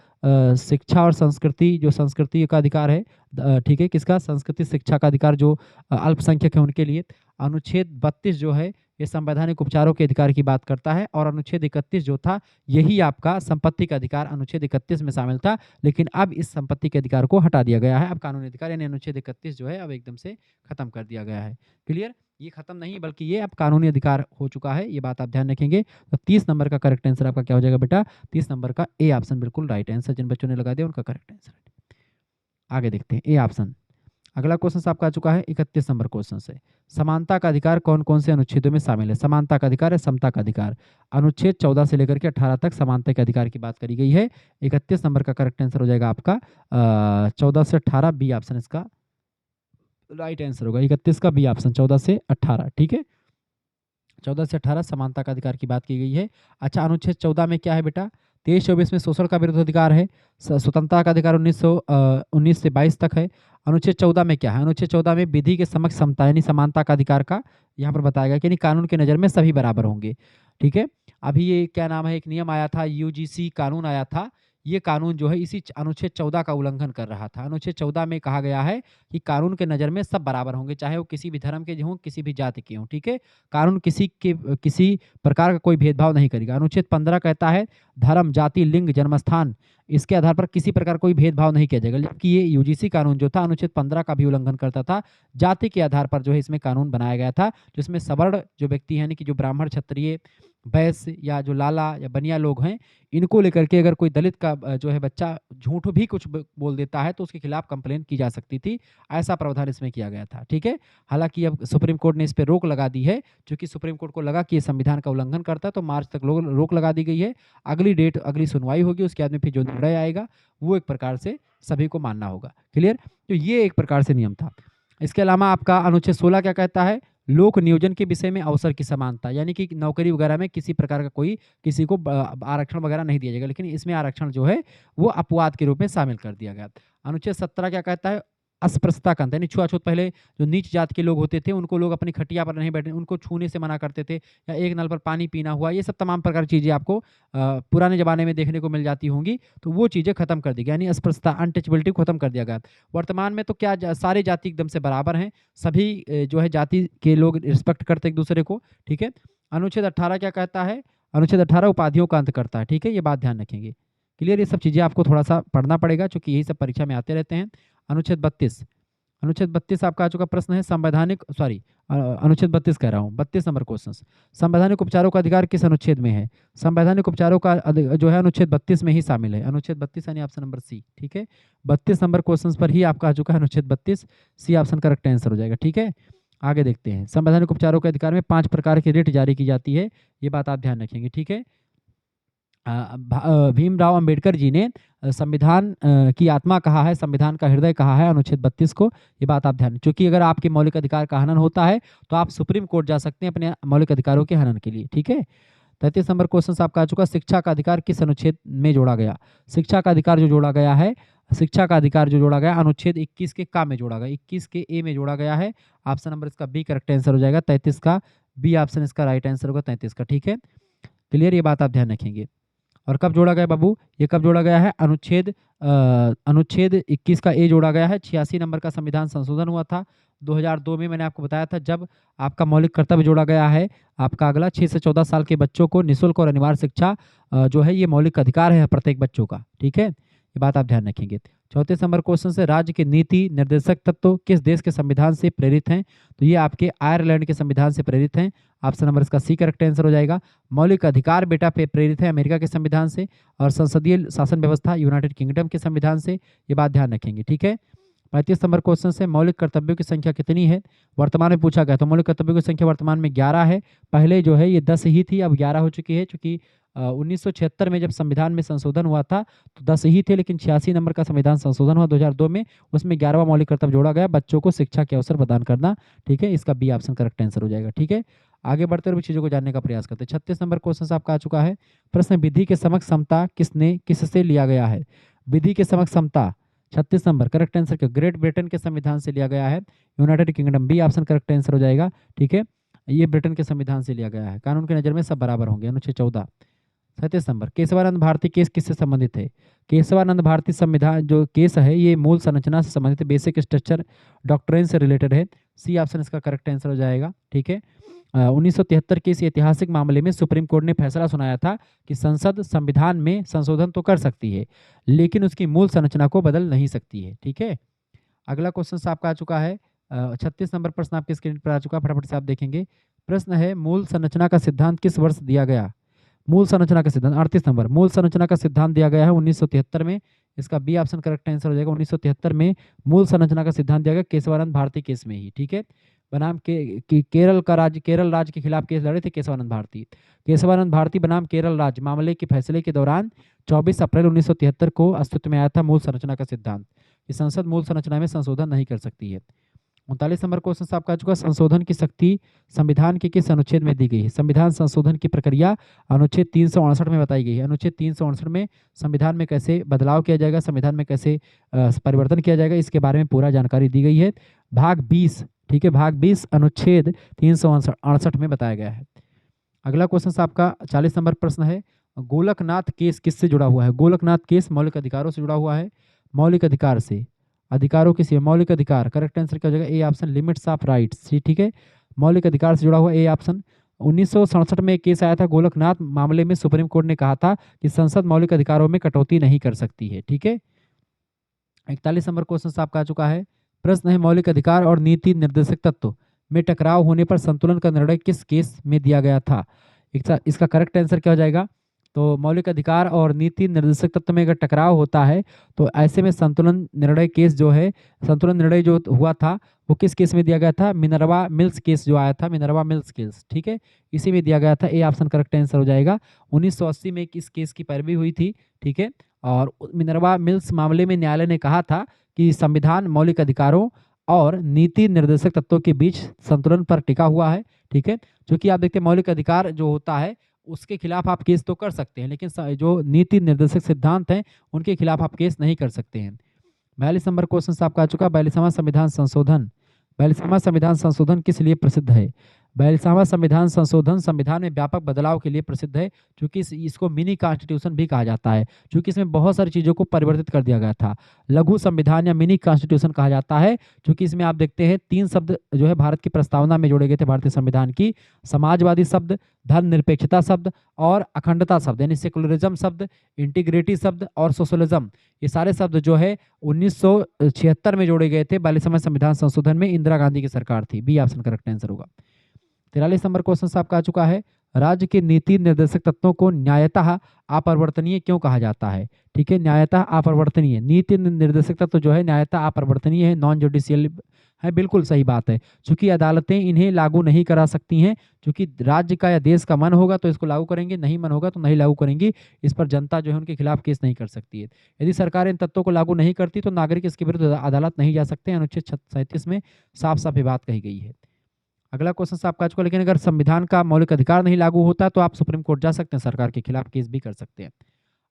शिक्षा और संस्कृति, जो संस्कृति का अधिकार है। ठीक है, किसका? संस्कृति शिक्षा का अधिकार जो अल्पसंख्यक है उनके लिए। अनुच्छेद 32 जो है ये संवैधानिक उपचारों के अधिकार की बात करता है। और अनुच्छेद 31 जो था यही आपका संपत्ति का अधिकार अनुच्छेद 31 में शामिल था, लेकिन अब इस संपत्ति के अधिकार को हटा दिया गया है। अब कानूनी अधिकार यानी अनुच्छेद 31 जो है अब एकदम से खत्म कर दिया गया है। क्लियर? ये खत्म नहीं बल्कि ये अब कानूनी अधिकार हो चुका है, ये बात आप ध्यान रखेंगे। तो 30 नंबर का करेक्ट आंसर आपका क्या हो जाएगा बेटा? 30 नंबर का ए ऑप्शन बिल्कुल राइट आंसर, जिन बच्चों ने लगा दिया उनका करेक्ट आंसर। आगे देखते हैं ए ऑप्शन। अगला क्वेश्चन आपका आ चुका है 31 नंबर क्वेश्चन से, समानता का अधिकार कौन कौन से अनुच्छेदों में शामिल है? समानता का अधिकार है समता का अधिकार। अनुच्छेद 14 से लेकर के 18 तक समानता के अधिकार की बात करी गई है। 31 नंबर का करेक्ट आंसर हो जाएगा आपका 14 से 18, बी ऑप्शन इसका राइट आंसर होगा। 31 का बी ऑप्शन 14 से 18। ठीक है, 14 से 18 समानता का अधिकार की बात की गई है। अच्छा, अनुच्छेद 14 में क्या है बेटा? 23-24 में शोषण का विरुद्ध अधिकार है। स्वतंत्रता का अधिकार 19 से 22 तक है। अनुच्छेद 14 में क्या है? अनुच्छेद 14 में विधि के समक्ष समता यानी समानता का अधिकार का यहाँ पर बताया गया कि कानून की नज़र में सभी बराबर होंगे। ठीक है, अभी ये क्या नाम है, एक नियम आया था, यूजीसी कानून आया था। ये कानून जो है इसी अनुच्छेद 14 का उल्लंघन कर रहा था। अनुच्छेद 14 में कहा गया है कि कानून के नज़र में सब बराबर होंगे, चाहे वो किसी भी धर्म के हों, किसी भी जाति के हों। ठीक है, कानून किसी प्रकार का कोई भेदभाव नहीं करेगा। अनुच्छेद 15 कहता है धर्म, जाति, लिंग, जन्मस्थान इसके आधार पर किसी प्रकार कोई भेदभाव नहीं किया जाएगा। जबकि ये यूजीसी कानून जो था अनुच्छेद 15 का भी उल्लंघन करता था। जाति के आधार पर जो है इसमें कानून बनाया गया था, जिसमें सवर्ण जो व्यक्ति हैं यानी कि जो ब्राह्मण, क्षत्रिय, वैश्य या जो लाला या बनिया लोग हैं, इनको लेकर के अगर कोई दलित का जो है बच्चा झूठ भी कुछ बोल देता है तो उसके खिलाफ कंप्लेंट की जा सकती थी। ऐसा प्रावधान इसमें किया गया था। ठीक है, हालांकि अब सुप्रीम कोर्ट ने इस पर रोक लगा दी है, क्योंकि सुप्रीम कोर्ट को लगा कि ये संविधान का उल्लंघन करता है, तो मार्च तक रोक लगा दी गई है। अगली डेट, अगली सुनवाई होगी, उसके बाद में फिर जो निर्णय आएगा वो एक प्रकार से सभी को मानना होगा। क्लियर? तो ये एक प्रकार से नियम था। इसके अलावा आपका अनुच्छेद 16 क्या कहता है? लोक नियोजन के विषय में अवसर की समानता, यानी कि नौकरी वगैरह में किसी प्रकार का कोई किसी को आरक्षण वगैरह नहीं दिया जाएगा, लेकिन इसमें आरक्षण जो है वो अपवाद के रूप में शामिल कर दिया गया। अनुच्छेद 17 क्या कहता है? अस्पृश्यता का अंत, यानी छुआछूत। पहले जो नीच जात के लोग होते थे उनको लोग अपनी खटिया पर नहीं बैठने, उनको छूने से मना करते थे, या एक नल पर पानी पीना हुआ, ये सब तमाम प्रकार की चीज़ें आपको पुराने ज़माने में देखने को मिल जाती होंगी। तो वो चीज़ें खत्म कर दी गई, यानी अस्पृश्यता, अनटचबिलिटी को खत्म कर दिया गया। वर्तमान में तो क्या सारे जाति एकदम से बराबर हैं, सभी जो है जाति के लोग रिस्पेक्ट करते एक दूसरे को। ठीक है, अनुच्छेद 18 क्या कहता है? अनुच्छेद 18 उपाधियों का अंत करता है। ठीक है, ये बात ध्यान रखेंगे। क्लियर, ये सब चीज़ें आपको थोड़ा सा पढ़ना पड़ेगा क्योंकि यही सब परीक्षा में आते रहते हैं। अनुच्छेद 32, अनुच्छेद 32 आपका आ चुका प्रश्न है संवैधानिक अनुच्छेद 32 कह रहा हूँ, 32 नंबर क्वेश्चन। संवैधानिक उपचारों का अधिकार किस अनुच्छेद में है? संवैधानिक उपचारों का जो है अनुच्छेद 32 में ही शामिल है, अनुच्छेद 32 यानी ऑप्शन नंबर सी। ठीक है, 32 नंबर क्वेश्चन पर ही आपका आ चुका है अनुच्छेद 32, सी ऑप्शन करेक्ट आंसर हो जाएगा। ठीक है, आगे देखते हैं। संवैधानिक उपचारों के अधिकार में 5 प्रकार की रिट जारी की जाती है, ये बात आप ध्यान रखेंगे। ठीक है, भीमराव अंबेडकर जी ने संविधान की आत्मा कहा है, संविधान का हृदय कहा है अनुच्छेद 32 को, ये बात आप ध्यान, क्योंकि अगर आपके मौलिक अधिकार का हनन होता है तो आप सुप्रीम कोर्ट जा सकते हैं अपने मौलिक अधिकारों के हनन के लिए। ठीक है, 33 नंबर क्वेश्चन आपका आ चुका, शिक्षा का अधिकार किस अनुच्छेद में जोड़ा गया? शिक्षा का अधिकार जो जोड़ा गया है, शिक्षा का अधिकार जो जोड़ा गया अनुच्छेद 21 के का में जोड़ा गया, 21 के ए में जोड़ा गया है। ऑप्शन नंबर इसका बी करेक्ट आंसर हो जाएगा, 33 का बी ऑप्शन इसका राइट आंसर होगा, 33 का। ठीक है, क्लियर, ये बात आप ध्यान रखेंगे। और कब जोड़ा गया बाबू? ये कब जोड़ा गया है? अनुच्छेद 21 का ए जोड़ा गया है। 86 नंबर का संविधान संशोधन हुआ था 2002 में, मैंने आपको बताया था, जब आपका मौलिक कर्तव्य जोड़ा गया है। आपका अगला 6 से 14 साल के बच्चों को निःशुल्क और अनिवार्य शिक्षा जो है ये मौलिक अधिकार है प्रत्येक बच्चों का। ठीक है, ये बात आप ध्यान रखेंगे। 34 नंबर क्वेश्चन से राज्य के नीति निर्देशक तत्व किस देश के संविधान से प्रेरित हैं? तो ये आपके आयरलैंड के संविधान से प्रेरित हैं। ऑप्शन नंबर इसका सी करेक्ट आंसर हो जाएगा। मौलिक अधिकार बेटा पे प्रेरित है अमेरिका के संविधान से, और संसदीय शासन व्यवस्था यूनाइटेड किंगडम के संविधान से, ये बात ध्यान रखेंगे। ठीक है, 35 नंबर क्वेश्चन से मौलिक कर्तव्यों की संख्या कितनी है वर्तमान में पूछा गया? तो मौलिक कर्तव्यों की संख्या वर्तमान में 11 है। पहले जो है ये 10 ही थी, अब 11 हो चुकी है, क्योंकि 1976 में जब संविधान में संशोधन हुआ था तो 10 ही थे, लेकिन 86 नंबर का संविधान संशोधन हुआ 2002 में, उसमें 11वां मौलिक कर्तव्य जोड़ा गया, बच्चों को शिक्षा के अवसर प्रदान करना। ठीक है, इसका बी ऑप्शन करेक्ट आंसर हो जाएगा। ठीक है, आगे बढ़ते हुए चीज़ों को जानने का प्रयास करते हैं। 36 नंबर क्वेश्चन आपका आ चुका है प्रश्न, विधि के समक्ष समता किससे लिया गया है? विधि के समक्ष समता 36 नंबर करेक्ट आंसर के ग्रेट ब्रिटेन के संविधान से लिया गया है, united kingdom, B option correct answer हो जाएगा। ठीक है, ये ब्रिटेन के संविधान से लिया गया है। कानून की नज़र में सब बराबर होंगे, अनुच्छेद 14। 37 नंबर केशवानंद भारती केस किससे संबंधित है? केशवानंद भारती संविधान जो केस है ये मूल संरचना से संबंधित है, बेसिक स्ट्रक्चर डॉक्ट्रिन से रिलेटेड है, सी ऑप्शन इसका करेक्ट आंसर हो जाएगा। ठीक है, 1973 के इस ऐतिहासिक मामले में सुप्रीम कोर्ट ने फैसला सुनाया था कि संसद संविधान में संशोधन तो कर सकती है लेकिन उसकी मूल संरचना को बदल नहीं सकती है। ठीक है, अगला क्वेश्चन आपका आ चुका है 36 नंबर प्रश्न आपके स्क्रीन पर आ चुका है, फटाफट से आप देखेंगे। प्रश्न है मूल संरचना का सिद्धांत किस वर्ष दिया गया? मूल संरचना का सिद्धांत 38 नंबर, मूल संरचना का सिद्धांत दिया गया है 1973 में, इसका बी ऑप्शन करेक्ट आंसर हो जाएगा। 1973 में मूल संरचना का सिद्धांत दिया गया केशवानंद भारती केस में ही। ठीक है, बनाम केरल राज्य के खिलाफ केस लड़े थे केशवानंद भारती। केशवानंद भारती बनाम केरल राज्य मामले के फैसले के दौरान 24 अप्रैल 1973 को अस्तित्व में आया था मूल संरचना का सिद्धांत कि संसद मूल संरचना में संशोधन नहीं कर सकती है। 39 नंबर क्वेश्चन आपका आ चुका, संशोधन की शक्ति संविधान के किस अनुच्छेद में दी गई है? संविधान संशोधन की प्रक्रिया अनुच्छेद 368 में बताई गई है। अनुच्छेद 368 में संविधान में कैसे बदलाव किया जाएगा, संविधान में कैसे परिवर्तन किया जाएगा, इसके बारे में पूरा जानकारी दी गई है। भाग 20, ठीक है, भाग 20 अनुच्छेद 368 में बताया गया है। अगला क्वेश्चन आपका 40 नंबर प्रश्न है, गोलकनाथ केस किससे जुड़ा हुआ है? गोलकनाथ केस मौलिक अधिकारों से जुड़ा हुआ है, मौलिक अधिकार से, अधिकारों के सिवा मौलिक अधिकार, करेक्ट आंसर क्या हो जाएगा? A option limits of rights. ठीक है, मौलिक अधिकार से जुड़ा हुआ ए ऑप्शन। 1967 में एक केस आया था गोलकनाथ मामले में, सुप्रीम कोर्ट ने कहा था कि संसद मौलिक अधिकारों में कटौती नहीं कर सकती है। ठीक है, 41 नंबर क्वेश्चन आपका आ चुका है, प्रश्न है मौलिक अधिकार और नीति निर्देशक तत्व में टकराव होने पर संतुलन का निर्णय किस केस में दिया गया था? इसका करेक्ट आंसर क्या हो जाएगा? तो मौलिक अधिकार और नीति निर्देशक तत्व में अगर टकराव होता है तो ऐसे में संतुलन निर्णय केस जो है, संतुलन निर्णय जो हुआ था वो किस केस में दिया गया था? मिनर्वा मिल्स केस जो आया था, मिनर्वा मिल्स केस। ठीक है, इसी में दिया गया था, ए ऑप्शन करेक्ट आंसर हो जाएगा। 1980 में इस केस की पैरवी हुई थी। ठीक है, और मिनर्वा मिल्स मामले में न्यायालय ने कहा था कि संविधान मौलिक अधिकारों और नीति निर्देशक तत्वों के बीच संतुलन पर टिका हुआ है। ठीक है, क्योंकि आप देखते हैं मौलिक अधिकार जो होता है उसके खिलाफ आप केस तो कर सकते हैं, लेकिन जो नीति निर्देशक सिद्धांत हैं उनके खिलाफ आप केस नहीं कर सकते हैं। 42 नंबर क्वेश्चन आपका आ चुका, 42वां संविधान संशोधन, 42वां संविधान संशोधन किस लिए प्रसिद्ध है? 42वां संविधान संशोधन संविधान में व्यापक बदलाव के लिए प्रसिद्ध है, क्योंकि इसको मिनी कॉन्स्टिट्यूशन भी कहा जाता है, क्योंकि इसमें बहुत सारी चीज़ों को परिवर्तित कर दिया गया था। लघु संविधान या मिनी कॉन्स्टिट्यूशन कहा जाता है, क्योंकि इसमें आप देखते हैं 3 शब्द जो है भारत की प्रस्तावना में जोड़े गए थे भारतीय संविधान की, समाजवादी शब्द, धर्मनिरपेक्षता शब्द और अखंडता शब्द, यानी सेकुलरिज्म शब्द, इंटीग्रिटी शब्द और सोशलिज्म, ये सारे शब्द जो है 1976 में जोड़े गए थे 42वें संविधान संशोधन में। इंदिरा गांधी की सरकार थी। बी ऑप्शन करेक्ट आंसर होगा। 43 नंबर क्वेश्चन आपका आ चुका है। राज्य के नीति निर्देशक तत्वों को न्यायतः अपरिवर्तनीय क्यों कहा जाता है? ठीक है, न्यायतः अपरिवर्तनीय, नीति निर्देशक तत्व जो है न्यायतः अपरिवर्तनीय है, नॉन जुडिशियल है। बिल्कुल सही बात है, क्योंकि अदालतें इन्हें लागू नहीं करा सकती हैं, क्योंकि राज्य का या देश का मन होगा तो इसको लागू करेंगे, नहीं मन होगा तो नहीं लागू करेंगी। इस पर जनता जो है उनके खिलाफ केस नहीं कर सकती है। यदि सरकार इन तत्वों को लागू नहीं करती तो नागरिक इसके विरुद्ध अदालत नहीं जा सकते। अनुच्छेद 37 में साफ साफ ये बात कही गई है। अगला क्वेश्चन आपका आ चुका, लेकिन अगर संविधान का मौलिक अधिकार नहीं लागू होता तो आप सुप्रीम कोर्ट जा सकते हैं, सरकार के खिलाफ केस भी कर सकते हैं।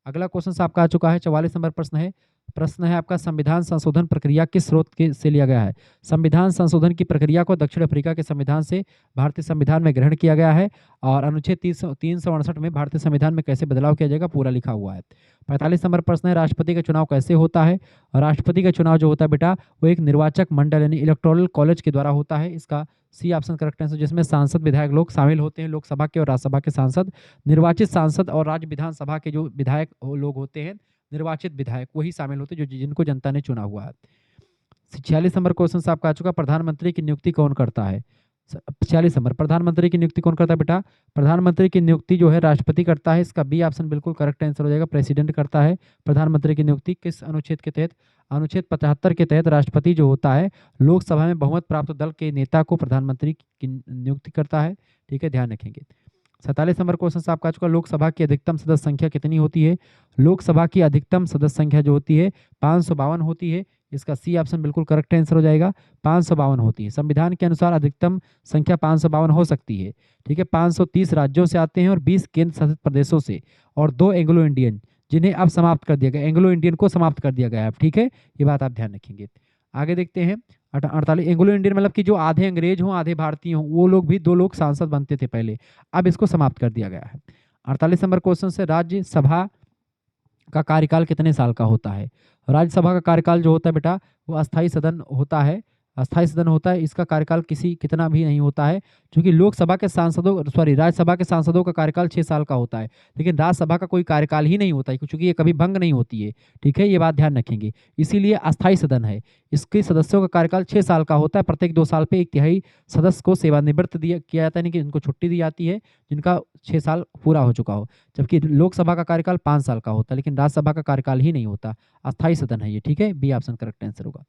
अगला क्वेश्चन आपका आ चुका है। 44 नंबर प्रश्न है आपका, संविधान संशोधन प्रक्रिया किस स्रोत से लिया गया है? संविधान संशोधन की प्रक्रिया को दक्षिण अफ्रीका के संविधान से भारतीय संविधान में ग्रहण किया गया है। और अनुच्छेद 368 में भारतीय संविधान में कैसे बदलाव किया जाएगा पूरा लिखा हुआ है। 45 नंबर प्रश्न है, राष्ट्रपति का चुनाव कैसे होता है? राष्ट्रपति का चुनाव जो होता है बेटा, वो एक निर्वाचक मंडल यानी इलेक्टोरल कॉलेज के द्वारा होता है। इसका सी ऑप्शन करेक्ट आंसर, जिसमें सांसद विधायक लोग शामिल होते हैं, लोकसभा के और राज्यसभा के सांसद। निर्वाचित सांसद और राज्य विधानसभा के जो विधायक लोग होते हैं, निर्वाचित विधायक, वही शामिल होते हैं जो जिनको जनता ने चुना हुआ है। 46 नंबर क्वेश्चन आपका आ चुका, प्रधानमंत्री की नियुक्ति कौन करता है? 46 नंबर, प्रधानमंत्री की नियुक्ति कौन करता है बेटा? प्रधानमंत्री की नियुक्ति जो है राष्ट्रपति करता है। इसका बी ऑप्शन बिल्कुल करेक्ट आंसर हो जाएगा, प्रेसिडेंट करता है प्रधानमंत्री की नियुक्ति। किस अनुच्छेद के तहत? अनुच्छेद 75 के तहत राष्ट्रपति जो होता है लोकसभा में बहुमत प्राप्त दल के नेता को प्रधानमंत्री की नियुक्ति करता है। ठीक है, ध्यान रखेंगे। 47 नंबर क्वेश्चन आपका आ चुका, लोकसभा की अधिकतम सदस्य संख्या कितनी होती है? लोकसभा की अधिकतम सदस्य संख्या जो होती है 552 होती है। इसका सी ऑप्शन बिल्कुल करेक्ट आंसर हो जाएगा, 552 होती है। संविधान के अनुसार अधिकतम संख्या 552 हो सकती है। ठीक है, 530 राज्यों से आते हैं और 20 केंद्र शासित प्रदेशों से और 2 एंग्लो इंडियन, जिन्हें अब समाप्त कर दिया गया, एंग्लो इंडियन को समाप्त कर दिया गया है। ठीक है, ये बात आप ध्यान रखेंगे। आगे देखते हैं। 48 एंग्लो इंडियन मतलब कि जो आधे अंग्रेज हों आधे भारतीय हों, वो लोग भी 2 लोग सांसद बनते थे पहले, अब इसको समाप्त कर दिया गया है। 48 नंबर क्वेश्चन से, राज्यसभा का कार्यकाल कितने साल का होता है? राज्यसभा का कार्यकाल जो होता है बेटा, वो अस्थाई सदन होता है, अस्थाई सदन होता है। इसका कार्यकाल कितना भी नहीं होता है, क्योंकि लोकसभा के सांसदों राज्यसभा के सांसदों का कार्यकाल 6 साल का होता है, लेकिन राज्यसभा का कोई कार्यकाल ही नहीं होता है, क्योंकि ये कभी भंग नहीं होती है। ठीक है, ये बात ध्यान रखेंगे, इसीलिए अस्थाई सदन है। इसके सदस्यों का कार्यकाल 6 साल का होता है। प्रत्येक 2 साल पे 1/3 सदस्य को सेवानिवृत्त किया जाता है, यानी कि उनको छुट्टी दी जाती है जिनका 6 साल पूरा हो चुका हो। जबकि लोकसभा का कार्यकाल 5 साल का होता है, लेकिन राज्यसभा का कार्यकाल ही नहीं होता, अस्थाई सदन है ये। ठीक है, बी ऑप्शन करेक्ट आंसर होगा।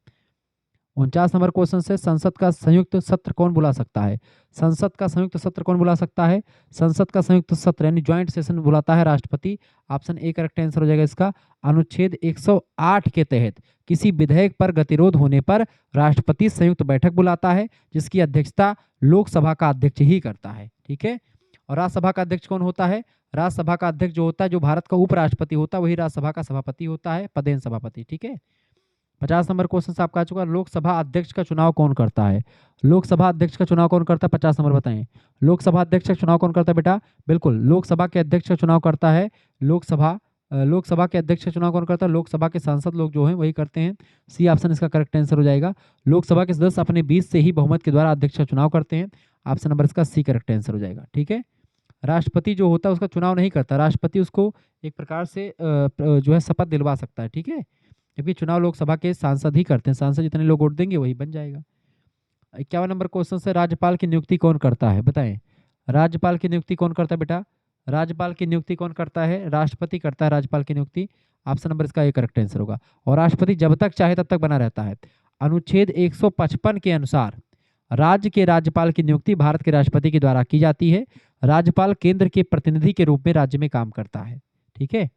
49 नंबर क्वेश्चन से, संसद का संयुक्त सत्र कौन बुला सकता है? संसद का संयुक्त सत्र कौन बुला सकता है? संसद का संयुक्त सत्र यानी ज्वाइंट सेशन बुलाता है राष्ट्रपति। ऑप्शन ए करेक्ट आंसर हो जाएगा इसका। अनुच्छेद 108 के तहत किसी विधेयक पर गतिरोध होने पर राष्ट्रपति संयुक्त बैठक बुलाता है, जिसकी अध्यक्षता लोकसभा का अध्यक्ष ही करता है। ठीक है, और राज्यसभा का अध्यक्ष कौन होता है? राज्यसभा का अध्यक्ष जो होता है, जो भारत का उपराष्ट्रपति होता है, वही राज्यसभा का सभापति होता है, पदेन सभापति। ठीक है, 50 नंबर क्वेश्चन से आपका आ चुका, लोकसभा अध्यक्ष का चुनाव कौन करता है? लोकसभा अध्यक्ष का चुनाव कौन करता है? 50 नंबर बताएं। लोकसभा अध्यक्ष का चुनाव कौन करता है बेटा? बिल्कुल, लोकसभा के अध्यक्ष का चुनाव करता है लोकसभा के अध्यक्ष का चुनाव कौन करता है? लोकसभा के सांसद लोग जो हैं वही करते हैं। सी ऑप्शन इसका करेक्ट आंसर हो जाएगा। लोकसभा के सदस्य अपने बीच से ही बहुमत के द्वारा अध्यक्ष का चुनाव करते हैं। ऑप्शन नंबर इसका सी करेक्ट आंसर हो जाएगा। ठीक है, राष्ट्रपति जो होता है उसका चुनाव नहीं करता, राष्ट्रपति उसको एक प्रकार से जो है शपथ दिलवा सकता है। ठीक है, जबकि चुनाव लोकसभा के सांसद ही करते हैं, सांसद जितने लोग वोट देंगे वही बन जाएगा। 51 नंबर क्वेश्चन से, राज्यपाल की नियुक्ति कौन करता है? बताएं, राज्यपाल की नियुक्ति कौन करता है बेटा? राज्यपाल की नियुक्ति कौन करता है? राष्ट्रपति करता है राज्यपाल की नियुक्ति। ऑप्शन नंबर इसका ए करेक्ट आंसर होगा। और राष्ट्रपति जब तक चाहे तब तक बना रहता है। अनुच्छेद 155 के अनुसार राज्य के राज्यपाल की नियुक्ति भारत के राष्ट्रपति के द्वारा की जाती है। राज्यपाल केंद्र के प्रतिनिधि के रूप में राज्य में काम करता है। ठीक है,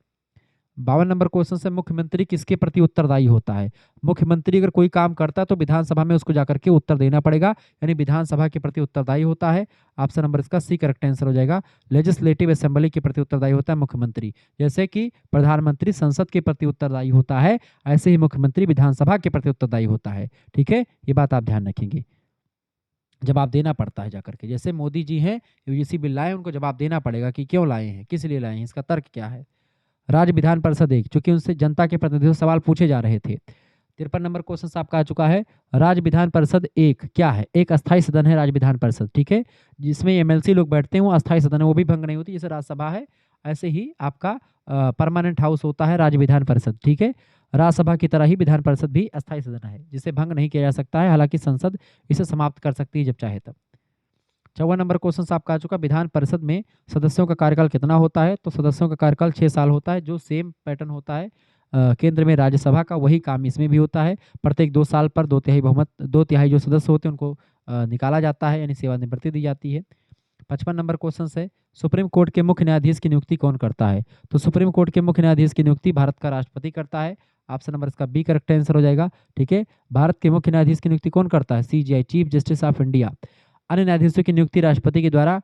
52 नंबर क्वेश्चन से, मुख्यमंत्री किसके प्रति उत्तरदायी होता है? मुख्यमंत्री अगर कोई काम करता है तो विधानसभा में उसको जाकर के उत्तर देना पड़ेगा, यानी विधानसभा के प्रति उत्तरदायी होता है। ऑप्शन नंबर इसका सी करेक्ट आंसर हो जाएगा। लेजिस्लेटिव असेंबली के प्रति उत्तरदायी होता है मुख्यमंत्री। जैसे कि प्रधानमंत्री संसद के प्रति उत्तरदायी होता है, ऐसे ही मुख्यमंत्री विधानसभा के प्रति उत्तरदायी होता है। ठीक है, ये बात आप ध्यान रखेंगे। जवाब देना पड़ता है जाकर के। जैसे मोदी जी हैं, यूजीसी बिल लाए, उनको जवाब देना पड़ेगा कि क्यों लाए हैं, किस लिए लाए हैं, इसका तर्क क्या है। राज्य विधान परिषद एक, चूंकि उनसे जनता के प्रतिनिधियों से सवाल पूछे जा रहे थे। 53 नंबर क्वेश्चन आपका आ चुका है। राज्य विधान परिषद एक क्या है? एक अस्थायी सदन है राज्य विधान परिषद, ठीक है, जिसमें एमएलसी लोग बैठते हैं, वो अस्थायी सदन है, वो भी भंग नहीं होती। जैसे राज्यसभा है, ऐसे ही आपका परमानेंट हाउस होता है राज्य विधान परिषद, ठीक है। राज्यसभा की तरह ही विधान परिषद भी अस्थायी सदन है, जिसे भंग नहीं किया जा सकता है, हालांकि संसद इसे समाप्त कर सकती है जब चाहे तब। 54 नंबर क्वेश्चन आपका आ चुका। विधान परिषद में सदस्यों का कार्यकाल कितना होता है? तो सदस्यों का कार्यकाल 6 साल होता है, जो सेम पैटर्न होता है केंद्र में राज्यसभा का, वही काम इसमें भी होता है। प्रत्येक 2 साल पर 2 तिहाई बहुमत, 2 तिहाई जो सदस्य होते हैं उनको निकाला जाता है, यानी सेवानिवृत्ति दी जाती है। 55 नंबर क्वेश्चन है, सुप्रीम कोर्ट के मुख्य न्यायाधीश की नियुक्ति कौन करता है? तो सुप्रीम कोर्ट के मुख्य न्यायाधीश की नियुक्ति भारत का राष्ट्रपति करता है। ऑप्शन नंबर इसका बी करेक्ट आंसर हो जाएगा, ठीक है। भारत के मुख्य न्यायाधीश की नियुक्ति कौन करता है? CGI, chief justice of India. अन्य न्यायाधीशों की नियुक्ति राष्ट्रपति के द्वारा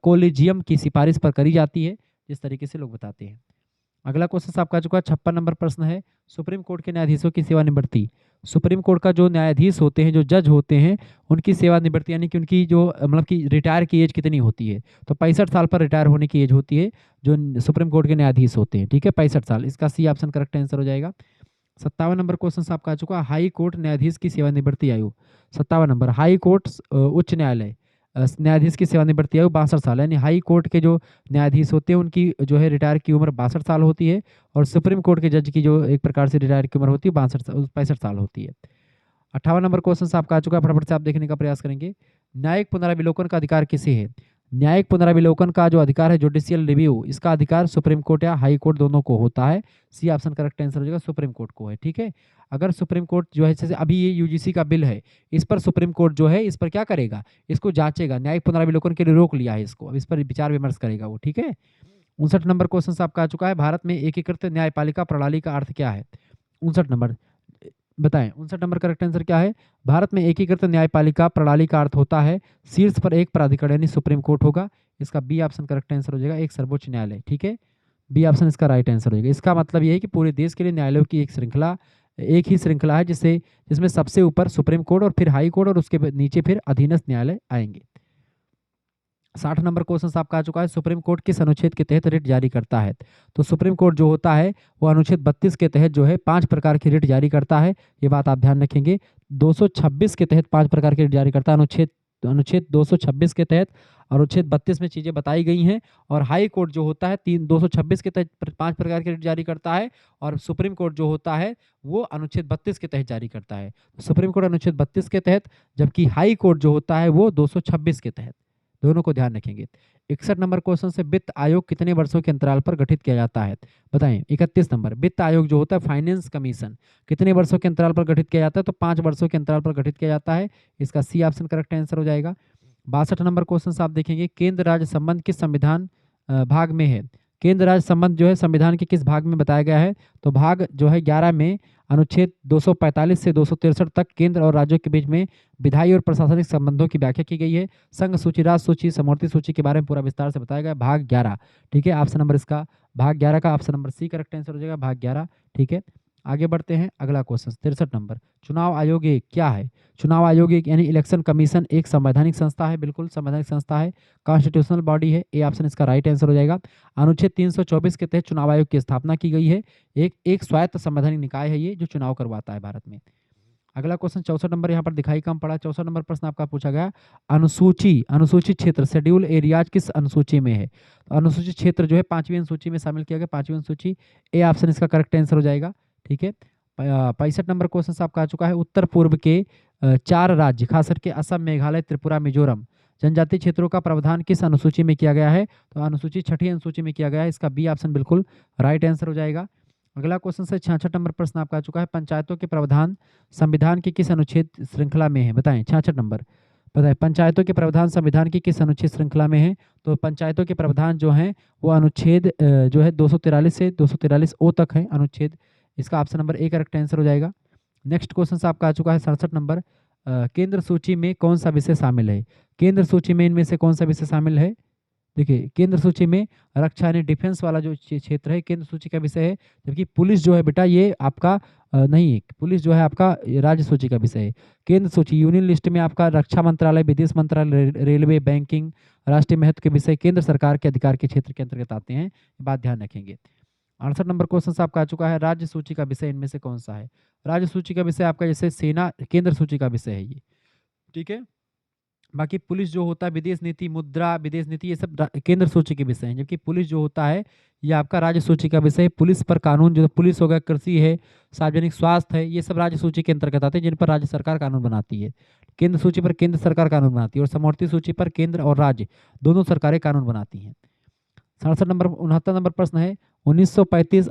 कोलिजियम की सिफारिश पर करी जाती है, जिस तरीके से लोग बताते हैं। अगला क्वेश्चन आपका आ चुका है। 56 नंबर प्रश्न है, सुप्रीम कोर्ट के न्यायाधीशों की सेवानिवृत्ति। सुप्रीम कोर्ट का जो न्यायाधीश होते हैं, जो जज होते हैं, उनकी सेवानिवृत्ति यानी कि उनकी जो मतलब कि रिटायर की एज कितनी होती है? तो 65 साल पर रिटायर होने की एज होती है जो सुप्रीम कोर्ट के न्यायाधीश होते हैं, ठीक है, 65 साल। इसका सी ऑप्शन करेक्ट आंसर हो जाएगा। 57 नंबर क्वेश्चन आपका आ चुका है, हाई कोर्ट न्यायाधीश की सेवानिवृत्ति आयु। 57 नंबर, हाई कोर्ट उच्च न्यायालय न्यायाधीश की सेवानिवृत्ति आयु 62 साल है, यानी हाई कोर्ट के जो न्यायाधीश होते हैं उनकी जो है रिटायर की उम्र 62 साल होती है, और सुप्रीम कोर्ट के जज की जो एक प्रकार से रिटायर की उम्र होती है 65 साल होती है। 58 नंबर क्वेश्चन आपका आ चुका है, फटाफट से आप देखने का प्रयास करेंगे। न्यायिक पुनराविलोकन का अधिकार किसे है? न्यायिक पुनराविलोकन का जो अधिकार है, जुडिशियल रिव्यू, इसका अधिकार सुप्रीम कोर्ट या हाई कोर्ट दोनों को होता है। सी ऑप्शन करेक्ट आंसर हो जाएगा, सुप्रीम कोर्ट को है, ठीक है। अगर सुप्रीम कोर्ट जो है, जैसे अभी ये यूजीसी का बिल है, इस पर सुप्रीम कोर्ट जो है इस पर क्या करेगा? इसको जांचेगा, न्यायिक पुनराविलोकन के लिए रोक लिया है इसको, अब इस पर विचार विमर्श करेगा वो, ठीक है। 59 नंबर क्वेश्चन आपका आ चुका है, भारत में एकीकृत न्यायपालिका प्रणाली का अर्थ क्या है? 59 नंबर बताएं, 59 नंबर करेक्ट आंसर क्या है? भारत में एकीकृत न्यायपालिका प्रणाली का अर्थ होता है शीर्ष पर एक प्राधिकरण यानी सुप्रीम कोर्ट होगा। इसका बी ऑप्शन करेक्ट आंसर हो जाएगा, एक सर्वोच्च न्यायालय, ठीक है। बी ऑप्शन इसका राइट आंसर हो जाएगा। इसका मतलब ये है कि पूरे देश के लिए न्यायालयों की एक ही श्रृंखला है, जिसमें सबसे ऊपर सुप्रीम कोर्ट और फिर हाई कोर्ट और उसके नीचे फिर अधीनस्थ न्यायालय आएंगे। 60 नंबर क्वेश्चन आपका आ चुका है, सुप्रीम कोर्ट किस अनुच्छेद के तहत रिट जारी करता है? तो सुप्रीम कोर्ट जो होता है वो अनुच्छेद 32 के तहत जो है 5 प्रकार की रिट जारी करता है, ये बात आप ध्यान रखेंगे। 226 के तहत 5 प्रकार की रिट जारी करता है, अनुच्छेद 226 के तहत, और अनुच्छेद 32 में चीजें बताई गई हैं। और हाई कोर्ट जो होता है 226 के तहत 5 प्रकार की रिट जारी करता है, और सुप्रीम कोर्ट जो होता है वो अनुच्छेद 32 के तहत जारी करता है। सुप्रीम कोर्ट अनुच्छेद 32 के तहत, जबकि हाई कोर्ट जो होता है वो 226 के तहत, दोनों को ध्यान रखेंगे। 61 नंबर क्वेश्चन से, वित्त आयोग कितने वर्षों के अंतराल पर गठित किया जाता है? बताएं। 31 नंबर, वित्त आयोग जो होता है फाइनेंस कमीशन, कितने वर्षों के अंतराल पर गठित किया जाता है? तो 5 वर्षों के अंतराल पर गठित किया जाता है। इसका सी ऑप्शन करेक्ट आंसर हो जाएगा। 62 नंबर क्वेश्चन आप देखेंगे, केंद्र राज्य संबंध किस संविधान भाग में है? केंद्र राज्य संबंध जो है संविधान के किस भाग में बताया गया है? तो भाग जो है 11 में अनुच्छेद 245 से 263 तक केंद्र और राज्यों के बीच में विधायी और प्रशासनिक संबंधों की व्याख्या की गई है। संघ सूची, राज्य सूची, समवर्ती सूची के बारे में पूरा विस्तार से बताया गया है, भाग 11, ठीक है। ऑप्शन नंबर इसका भाग 11 का option number C correct answer हो जाएगा, भाग 11, ठीक है। आगे बढ़ते हैं, अगला क्वेश्चन 63 नंबर, चुनाव आयोग एक क्या है? चुनाव आयोग एक यानी इलेक्शन कमीशन एक संवैधानिक संस्था है, बिल्कुल संवैधानिक संस्था है, कॉन्स्टिट्यूशनल बॉडी है, ए ऑप्शन इसका राइट आंसर हो जाएगा। अनुच्छेद 324 के तहत चुनाव आयोग की स्थापना की गई है। एक स्वायत्त संवैधानिक निकाय है ये, जो चुनाव करवाता है भारत में। अगला क्वेश्चन 64 नंबर यहाँ पर दिखाई कम पड़ा। 64 नंबर प्रश्न आपका पूछा गया, अनुसूचित क्षेत्र शेड्यूल एरियाज किस अनुसूची में है? तो अनुसूचित क्षेत्र जो है 5वीं अनुसूची में शामिल किया गया, 5वीं अनुसूची, ए ऑप्शन इसका करेक्ट आंसर हो जाएगा, ठीक है। 65 नंबर क्वेश्चन आपका आ चुका है, उत्तर पूर्व के 4 राज्य खास करके असम, मेघालय, त्रिपुरा, मिजोरम जनजातीय क्षेत्रों का प्रावधान किस अनुसूची में किया गया है? तो अनुसूची 6ठी अनुसूची में किया गया है। इसका बी ऑप्शन बिल्कुल राइट आंसर हो जाएगा। अगला क्वेश्चन से 66 नंबर प्रश्न आपका आ चुका है, पंचायतों के प्रावधान संविधान की किस अनुच्छेद श्रृंखला में है? बताएं। 66 नंबर बताएं, पंचायतों के प्रावधान संविधान की किस अनुच्छेद श्रृंखला में है? तो पंचायतों के प्रावधान जो हैं वो अनुच्छेद जो है 243 से 243 ओ तक है अनुच्छेद। इसका option number A correct answer हो जाएगा। नेक्स्ट क्वेश्चन आपका आ चुका है 67 नंबर, केंद्र सूची में कौन सा विषय शामिल है? केंद्र सूची में इनमें से कौन सा विषय शामिल है? देखिए केंद्र सूची में रक्षा यानी डिफेंस वाला जो क्षेत्र है केंद्र सूची का विषय है, जबकि पुलिस जो है बेटा ये आपका नहीं है, पुलिस जो है आपका राज्य सूची का विषय है। केंद्र सूची यूनियन लिस्ट में आपका रक्षा मंत्रालय, विदेश मंत्रालय, रेलवे, बैंकिंग, राष्ट्रीय महत्व के विषय केंद्र सरकार के अधिकार के क्षेत्र के अंतर्गत आते हैं, बात ध्यान रखेंगे। 68 नंबर क्वेश्चन आपका आ चुका है, राज्य सूची का विषय इनमें से कौन सा है? राज्य सूची का विषय आपका जैसे सेना केंद्र सूची का विषय है ये, ठीक है। बाकी पुलिस जो होता है विदेश नीति, मुद्रा, विदेश नीति, ये सब केंद्र सूची के विषय हैं, जबकि पुलिस जो होता है ये आपका राज्य सूची का विषय है। पुलिस पर कानून जो पुलिस हो गया, कृषि है, सार्वजनिक स्वास्थ्य है, ये सब राज्य सूची के अंतर्गत आते हैं जिन पर राज्य सरकार कानून बनाती है। केंद्र सूची पर केंद्र सरकार कानून बनाती है और समवर्ती सूची पर केंद्र और राज्य दोनों सरकारें कानून बनाती हैं। 69 नंबर प्रश्न है, 1935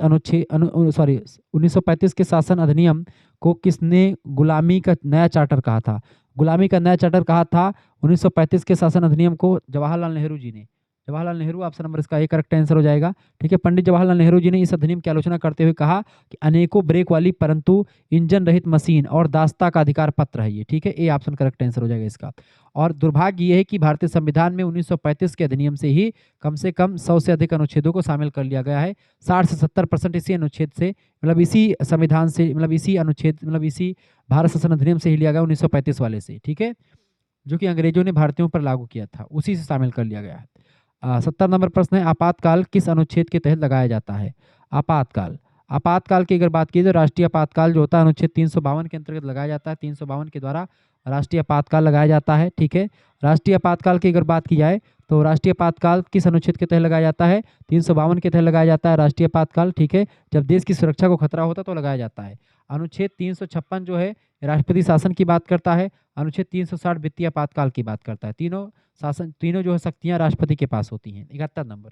1935 के शासन अधिनियम को किसने गुलामी का नया चार्टर कहा था? गुलामी का नया चार्टर कहा था 1935 के शासन अधिनियम को जवाहरलाल नेहरू जी ने। जवाहरलाल नेहरू ऑप्शन नंबर इसका ए करेक्ट आंसर हो जाएगा, ठीक है। पंडित जवाहरलाल नेहरू जी ने इस अधिनियम की आलोचना करते हुए कहा कि अनेकों ब्रेक वाली परंतु इंजन रहित मशीन और दास्ता का अधिकार पत्र है ये, ठीक है। ए ऑप्शन करेक्ट आंसर हो जाएगा इसका। और दुर्भाग्य ये है कि भारतीय संविधान में 1935 के अधिनियम से ही कम से कम 100 से अधिक अनुच्छेदों को शामिल कर लिया गया है। 60 से 70% इसी अनुच्छेद से, मतलब इसी संविधान से, मतलब इसी अनुच्छेद, मतलब इसी भारत शासन अधिनियम से ही लिया गया 1935 वाले से, ठीक है, जो कि अंग्रेजों ने भारतीयों पर लागू किया था, उसी से शामिल कर लिया गया है। 70 नंबर प्रश्न है, आपातकाल किस अनुच्छेद के तहत लगाया जाता है? आपातकाल, आपातकाल की अगर बात की तो राष्ट्रीय आपातकाल जो होता है अनुच्छेद 352 के अंतर्गत लगाया जाता है। 352 के द्वारा राष्ट्रीय आपातकाल लगाया जाता है, ठीक है। राष्ट्रीय आपातकाल की अगर बात की जाए तो राष्ट्रीय आपातकाल किस अनुच्छेद के तहत लगाया जाता है? 352 के तहत लगाया जाता है राष्ट्रीय आपातकाल, ठीक है। जब देश की सुरक्षा को खतरा होता है तो लगाया जाता है। अनुच्छेद 356 जो है राष्ट्रपति शासन की बात करता है। अनुच्छेद 360 वित्तीय आपातकाल की बात करता है। तीनों जो है शक्तियां राष्ट्रपति के पास होती हैं। 71 नंबर,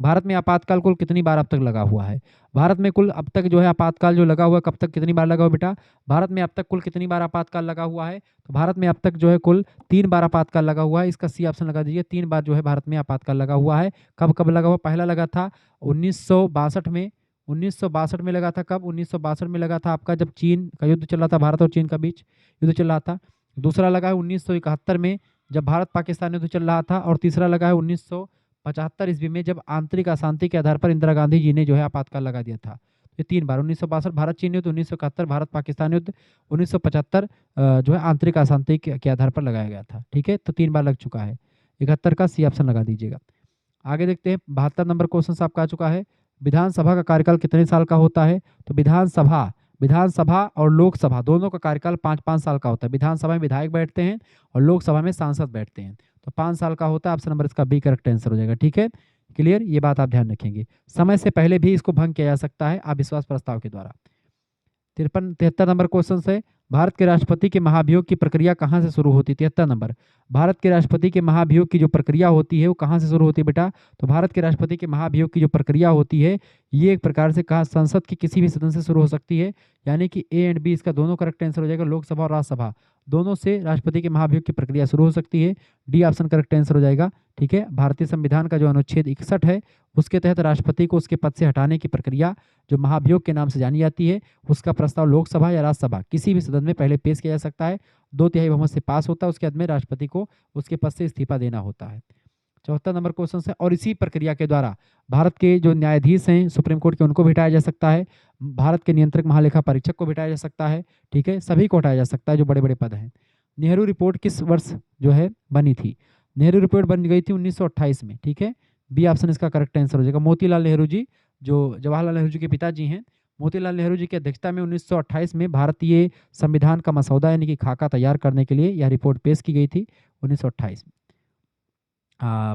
भारत में आपातकाल कुल कितनी बार अब तक लगा हुआ है? भारत में कुल अब तक जो है आपातकाल जो लगा हुआ है, कब तक कितनी बार लगा हुआ बेटा? भारत में अब तक कुल कितनी बार आपातकाल लगा हुआ है? तो भारत में अब तक जो है कुल 3 बार आपातकाल लगा हुआ है। इसका सी ऑप्शन लगा दीजिए। 3 बार जो है भारत में आपातकाल लगा हुआ है। कब कब लगा हुआ? पहला लगा था 1962 में। 1962 में लगा था। कब? 1962 में लगा था आपका, जब चीन का युद्ध चल रहा था, भारत और चीन का बीच युद्ध चल रहा था। दूसरा लगा है 1971 में, जब भारत पाकिस्तान युद्ध चल रहा था। और तीसरा लगा है 1975 ईस्वी में, जब आंतरिक अशांति के आधार पर इंदिरा गांधी जी ने जो है आपातकाल लगा दिया था। ये 3 बार, 1962 भारत चीन युद्ध, 1971 भारत पाकिस्तान युद्ध, 1975 जो है आंतरिक अशांति के आधार पर लगाया गया था, ठीक है। तो 3 बार लग चुका है। 71 का सी ऑप्शन लगा दीजिएगा। आगे देखते हैं, 72 नंबर क्वेश्चन आपका आ चुका है, विधानसभा का कार्यकाल कितने साल का होता है? तो विधानसभा और लोकसभा दोनों का कार्यकाल 5-5 साल का होता है। विधानसभा में विधायक बैठते हैं और लोकसभा में सांसद बैठते हैं, तो 5 साल का होता है। ऑप्शन नंबर इसका बी करेक्ट आंसर हो जाएगा, ठीक है। क्लियर, ये बात आप ध्यान रखेंगे। समय से पहले भी इसको भंग किया जा सकता है अविश्वास प्रस्ताव के द्वारा। 73 नंबर क्वेश्चन है, भारत के राष्ट्रपति के महाभियोग की प्रक्रिया कहाँ से शुरू होती है? 73 नंबर, भारत के राष्ट्रपति के महाभियोग की जो प्रक्रिया होती है वो कहाँ से शुरू होती है बेटा? तो भारत के राष्ट्रपति के महाभियोग की जो प्रक्रिया होती है ये एक प्रकार से कहा संसद के किसी भी सदन से शुरू हो सकती है, यानी कि ए एंड बी इसका दोनों करेक्ट आंसर हो जाएगा। लोकसभा और राज्यसभा दोनों से राष्ट्रपति के महाभियोग की प्रक्रिया शुरू हो सकती है। डी ऑप्शन करेक्ट आंसर हो जाएगा, ठीक है। भारतीय संविधान का जो अनुच्छेद 61 है उसके तहत राष्ट्रपति को उसके पद से हटाने की प्रक्रिया जो महाभियोग के नाम से जानी जाती है, उसका प्रस्ताव लोकसभा या राज्यसभा किसी भी सदन में पहले पेश किया जा सकता है। 2/3 बहुमत से पास होता है, उसके बाद में राष्ट्रपति को उसके पद से इस्तीफा देना होता है। 74 नंबर क्वेश्चन है, और इसी प्रक्रिया के द्वारा भारत के जो न्यायाधीश हैं सुप्रीम कोर्ट के, उनको भी हटाया जा सकता है। भारत के नियंत्रक महालेखा परीक्षक को भी हटाया जा सकता है, ठीक है। सभी को हटाया जा सकता है जो बड़े बड़े पद हैं। नेहरू रिपोर्ट किस वर्ष जो है बनी थी? नेहरू रिपोर्ट बन गई थी 1928 में, ठीक है। बी ऑप्शन इसका करेक्ट आंसर हो जाएगा। मोतीलाल नेहरू जी, जो जवाहरलाल नेहरू जी के पिताजी हैं, मोतीलाल नेहरू जी की अध्यक्षता में 1928 में भारतीय संविधान का मसौदा यानी कि खाका तैयार करने के लिए यह रिपोर्ट पेश की गई थी 1928 में।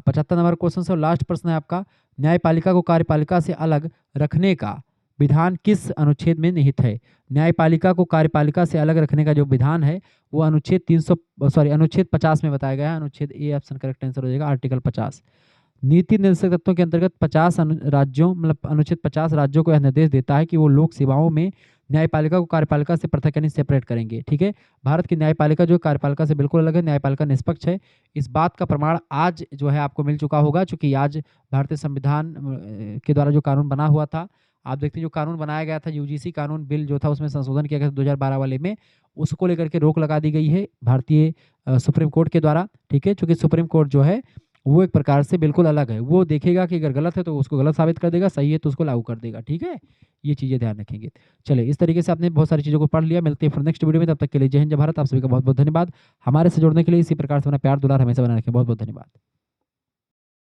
75 नंबर क्वेश्चन से लास्ट प्रश्न है आपका, न्यायपालिका को कार्यपालिका से अलग रखने का विधान किस अनुच्छेद में निहित है? न्यायपालिका को कार्यपालिका से अलग रखने का जो विधान है वो अनुच्छेद 50 में बताया गया है। अनुच्छेद ए ऑप्शन करेक्ट आंसर हो जाएगा, आर्टिकल 50। नीति निर्देशक तत्वों के अंतर्गत 50 राज्यों, मतलब अनुच्छेद 50 राज्यों को यह निर्देश देता है कि वो लोक सेवाओं में न्यायपालिका को कार्यपालिका से पृथक यानी सेपरेट करेंगे, ठीक है। भारत की न्यायपालिका जो कार्यपालिका से बिल्कुल अलग है, न्यायपालिका निष्पक्ष है। इस बात का प्रमाण आज जो है आपको मिल चुका होगा, चूंकि आज भारतीय संविधान के द्वारा जो कानून बना हुआ था, आप देखते हैं जो कानून बनाया गया था, यूजीसी कानून बिल जो था उसमें संशोधन किया गया था 2012 वाले में, उसको लेकर के रोक लगा दी गई है भारतीय सुप्रीम कोर्ट के द्वारा, ठीक है। चूंकि सुप्रीम कोर्ट जो है वो एक प्रकार से बिल्कुल अलग है। वो देखेगा कि अगर गलत है तो उसको गलत साबित कर देगा, सही है तो उसको लागू कर देगा, ठीक है? ये चीज़ें ध्यान रखेंगे। चलिए, इस तरीके से आपने बहुत सारी चीज़ों को पढ़ लिया। मिलते हैं फिर नेक्स्ट वीडियो में, तब तक के लिए जय हिंद, जय भारत। आप सभी का बहुत-बहुत धन्यवाद। हमारे से जुड़ने के लिए इसी प्रकार से अपना प्यार दुलार हमेशा बनाए रखें। बहुत-बहुत धन्यवाद।